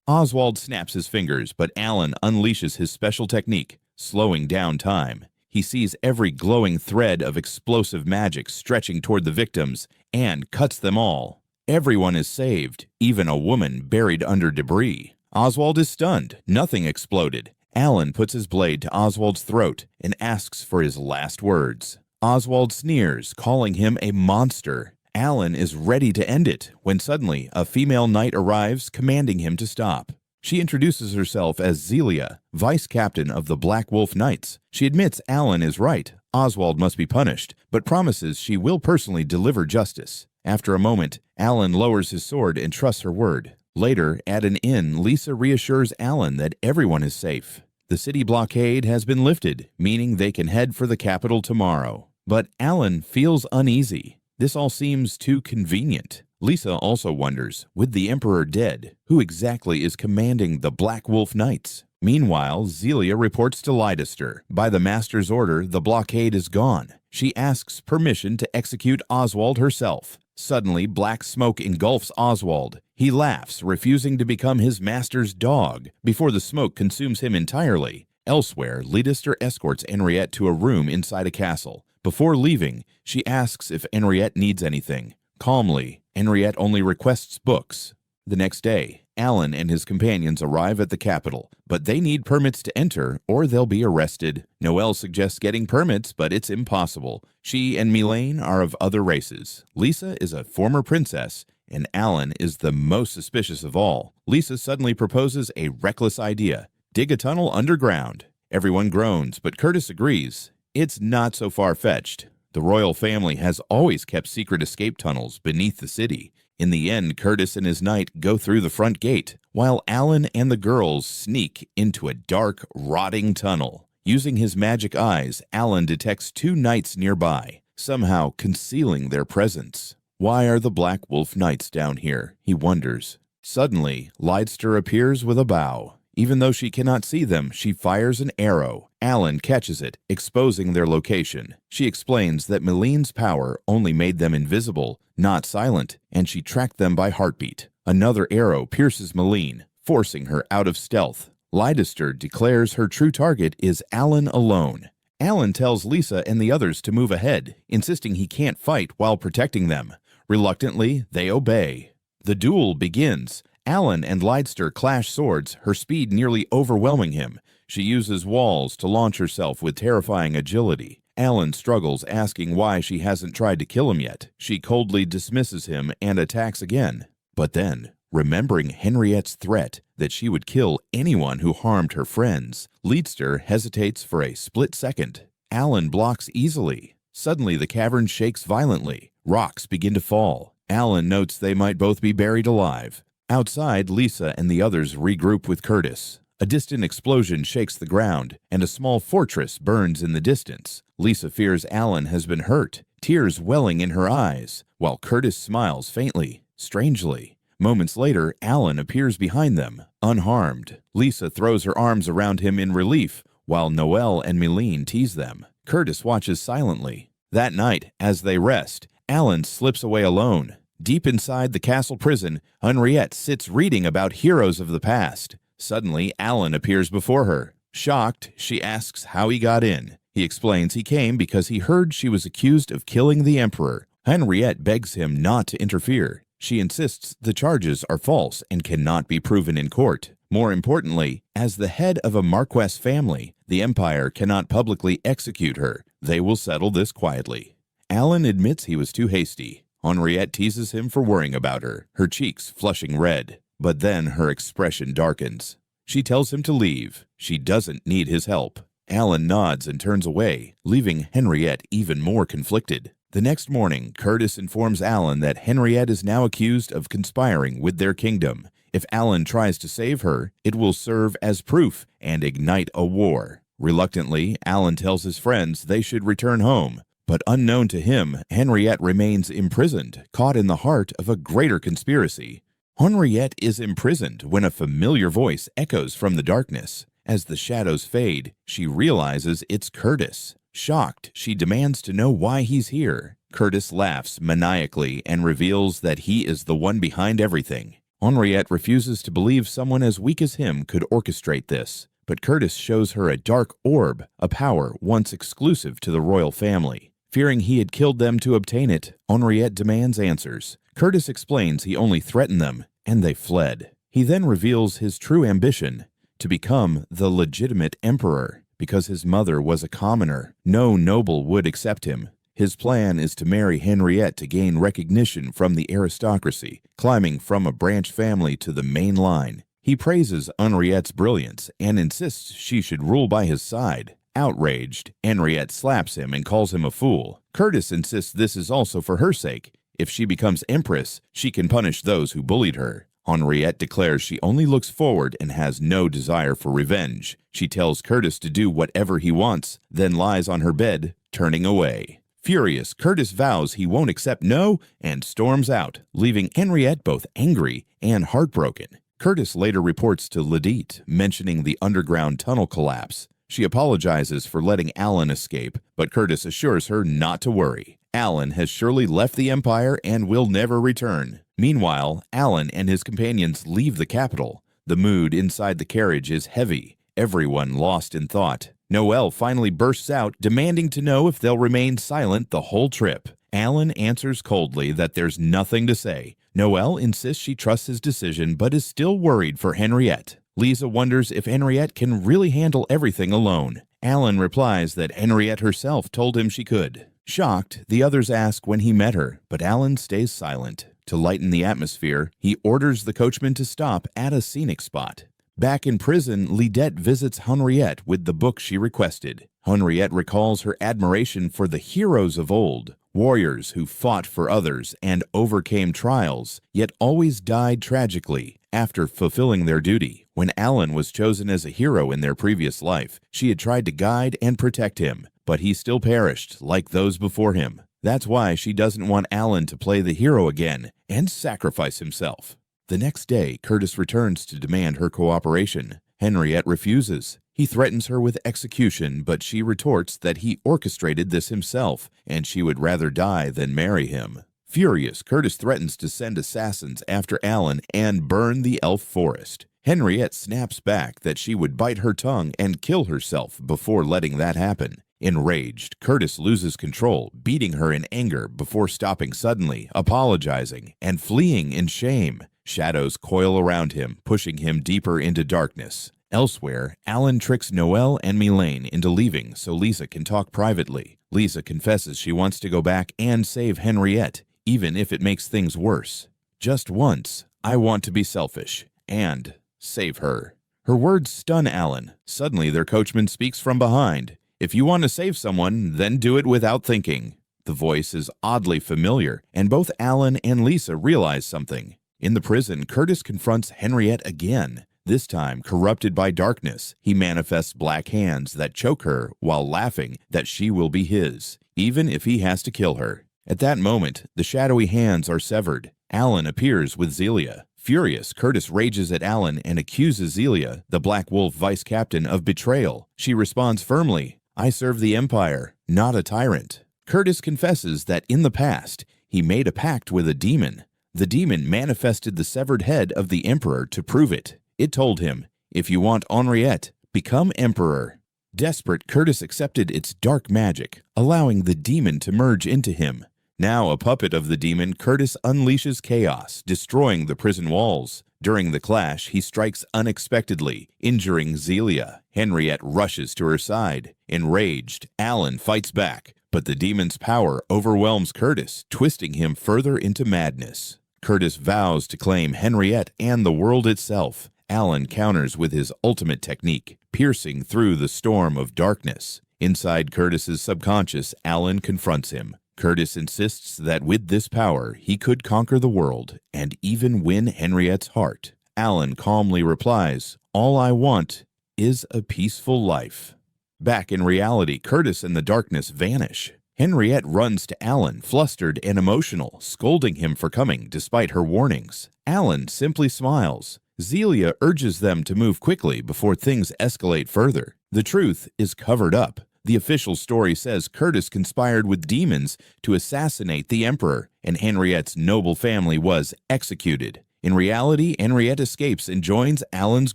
Oswald snaps his fingers, but Alan unleashes his special technique, slowing down time. He sees every glowing thread of explosive magic stretching toward the victims and cuts them all. Everyone is saved, even a woman buried under debris. Oswald is stunned. Nothing exploded. Alan puts his blade to Oswald's throat and asks for his last words. Oswald sneers, calling him a monster. Alan is ready to end it when suddenly a female knight arrives, commanding him to stop. She introduces herself as Zelia, vice captain of the Black Wolf Knights. She admits Alan is right. Oswald must be punished, but promises she will personally deliver justice. After a moment, Alan lowers his sword and trusts her word. Later, at an inn, Lisa reassures Alan that everyone is safe. The city blockade has been lifted, meaning they can head for the capital tomorrow. But Alan feels uneasy. This all seems too convenient. Lisa also wonders, with the Emperor dead, who exactly is commanding the Black Wolf Knights? Meanwhile, Zelia reports to Leicester. By the Master's order, the blockade is gone. She asks permission to execute Oswald herself. Suddenly, black smoke engulfs Oswald. He laughs, refusing to become his master's dog, before the smoke consumes him entirely. Elsewhere, Leicester escorts Henriette to a room inside a castle. Before leaving, she asks if Henriette needs anything. Calmly, Henriette only requests books. The next day, Alan and his companions arrive at the capital, but they need permits to enter or they'll be arrested. Noelle suggests getting permits, but it's impossible. She and Mylène are of other races. Lisa is a former princess, and Alan is the most suspicious of all. Lisa suddenly proposes a reckless idea: dig a tunnel underground. Everyone groans, but Curtis agrees. It's not so far-fetched. The royal family has always kept secret escape tunnels beneath the city. In the end, Curtis and his knight go through the front gate, while Alan and the girls sneak into a dark, rotting tunnel. Using his magic eyes, Alan detects two knights nearby, somehow concealing their presence. Why are the Black Wolf Knights down here? He wonders. Suddenly, Leicester appears with a bow. Even though she cannot see them, she fires an arrow. Alan catches it, exposing their location. She explains that Mylène's power only made them invisible, not silent, and she tracked them by heartbeat. Another arrow pierces Mylène, forcing her out of stealth. Leicester declares her true target is Alan alone. Alan tells Lisa and the others to move ahead, insisting he can't fight while protecting them. Reluctantly, they obey. The duel begins. Alan and Leicester clash swords, her speed nearly overwhelming him. She uses walls to launch herself with terrifying agility. Alan struggles, asking why she hasn't tried to kill him yet. She coldly dismisses him and attacks again. But then, remembering Henriette's threat that she would kill anyone who harmed her friends, Leicester hesitates for a split second. Alan blocks easily. Suddenly, the cavern shakes violently. Rocks begin to fall. Alan notes they might both be buried alive. Outside, Lisa and the others regroup with Curtis. A distant explosion shakes the ground, and a small fortress burns in the distance. Lisa fears Alan has been hurt, tears welling in her eyes, while Curtis smiles faintly, strangely. Moments later, Alan appears behind them, unharmed. Lisa throws her arms around him in relief, while Noelle and Mylène tease them. Curtis watches silently. That night, as they rest, Alan slips away alone. Deep inside the castle prison, Henriette sits reading about heroes of the past. Suddenly, Alan appears before her. Shocked, she asks how he got in. He explains he came because he heard she was accused of killing the emperor. Henriette begs him not to interfere. She insists the charges are false and cannot be proven in court. More importantly, as the head of a Marquess family, the empire cannot publicly execute her. They will settle this quietly. Alan admits he was too hasty. Henriette teases him for worrying about her, her cheeks flushing red. But then her expression darkens. She tells him to leave. She doesn't need his help. Alan nods and turns away, leaving Henriette even more conflicted. The next morning, Curtis informs Alan that Henriette is now accused of conspiring with their kingdom. If Alan tries to save her, it will serve as proof and ignite a war. Reluctantly, Alan tells his friends they should return home. But unknown to him, Henriette remains imprisoned, caught in the heart of a greater conspiracy. Henriette is imprisoned when a familiar voice echoes from the darkness. As the shadows fade, she realizes it's Curtis. Shocked, she demands to know why he's here. Curtis laughs maniacally and reveals that he is the one behind everything. Henriette refuses to believe someone as weak as him could orchestrate this, but Curtis shows her a dark orb, a power once exclusive to the royal family. Fearing he had killed them to obtain it, Henriette demands answers. Curtis explains he only threatened them, and they fled. He then reveals his true ambition, to become the legitimate emperor. Because his mother was a commoner, no noble would accept him. His plan is to marry Henriette to gain recognition from the aristocracy, climbing from a branch family to the main line. He praises Henriette's brilliance and insists she should rule by his side. Outraged, Henriette slaps him and calls him a fool. Curtis insists this is also for her sake. If she becomes empress, she can punish those who bullied her. Henriette declares she only looks forward and has no desire for revenge. She tells Curtis to do whatever he wants, then lies on her bed, turning away. Furious, Curtis vows he won't accept no and storms out, leaving Henriette both angry and heartbroken. Curtis later reports to Ledit, mentioning the underground tunnel collapse. She apologizes for letting Alan escape, but Curtis assures her not to worry. Alan has surely left the Empire and will never return. Meanwhile, Alan and his companions leave the capital. The mood inside the carriage is heavy, everyone lost in thought. Noelle finally bursts out, demanding to know if they'll remain silent the whole trip. Alan answers coldly that there's nothing to say. Noelle insists she trusts his decision but is still worried for Henriette. Lisa wonders if Henriette can really handle everything alone. Alan replies that Henriette herself told him she could. Shocked, the others ask when he met her, but Alan stays silent. To lighten the atmosphere, he orders the coachman to stop at a scenic spot. Back in prison, Ledit visits Henriette with the book she requested. Henriette recalls her admiration for the heroes of old, warriors who fought for others and overcame trials, yet always died tragically after fulfilling their duty. When Alan was chosen as a hero in their previous life, she had tried to guide and protect him, but he still perished like those before him. That's why she doesn't want Alan to play the hero again and sacrifice himself. The next day, Curtis returns to demand her cooperation. Henriette refuses. He threatens her with execution, but she retorts that he orchestrated this himself, and she would rather die than marry him. Furious, Curtis threatens to send assassins after Alan and burn the elf forest. Henriette snaps back that she would bite her tongue and kill herself before letting that happen. Enraged, Curtis loses control, beating her in anger before stopping suddenly, apologizing, and fleeing in shame. Shadows coil around him, pushing him deeper into darkness. Elsewhere, Alan tricks Noelle and Mylène into leaving so Lisa can talk privately. Lisa confesses she wants to go back and save Henriette, even if it makes things worse. Just once, I want to be selfish and save her. Her words stun Alan. Suddenly, their coachman speaks from behind. If you want to save someone, then do it without thinking. The voice is oddly familiar, and both Alan and Lisa realize something. In the prison, Curtis confronts Henriette again. This time, corrupted by darkness, he manifests black hands that choke her while laughing that she will be his, even if he has to kill her. At that moment, the shadowy hands are severed. Alan appears with Zelia. Furious, Curtis rages at Alan and accuses Zelia, the Black Wolf vice captain, of betrayal. She responds firmly, "I serve the Empire, not a tyrant." Curtis confesses that in the past, he made a pact with a demon. The demon manifested the severed head of the Emperor to prove it. It told him, "If you want Henriette, become Emperor." Desperate, Curtis accepted its dark magic, allowing the demon to merge into him. Now a puppet of the demon, Curtis unleashes chaos, destroying the prison walls. During the clash, he strikes unexpectedly, injuring Zelia. Henriette rushes to her side. Enraged, Alan fights back, but the demon's power overwhelms Curtis, twisting him further into madness. Curtis vows to claim Henriette and the world itself. Alan counters with his ultimate technique, piercing through the storm of darkness. Inside Curtis's subconscious, Alan confronts him. Curtis insists that with this power, he could conquer the world and even win Henriette's heart. Alan calmly replies, "All I want is a peaceful life." Back in reality, Curtis and the darkness vanish. Henriette runs to Alan, flustered and emotional, scolding him for coming despite her warnings. Alan simply smiles. Zelia urges them to move quickly before things escalate further. The truth is covered up. The official story says Curtis conspired with demons to assassinate the Emperor, and Henriette's noble family was executed. In reality, Henriette escapes and joins Alan's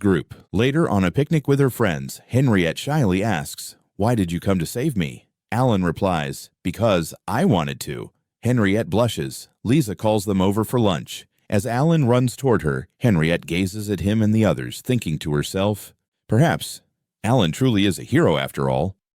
group. Later, on a picnic with her friends, Henriette shyly asks, "Why did you come to save me?" Alan replies, "Because I wanted to." Henriette blushes. Lisa calls them over for lunch. As Alan runs toward her, Henriette gazes at him and the others, thinking to herself, "Perhaps Alan truly is a hero after all."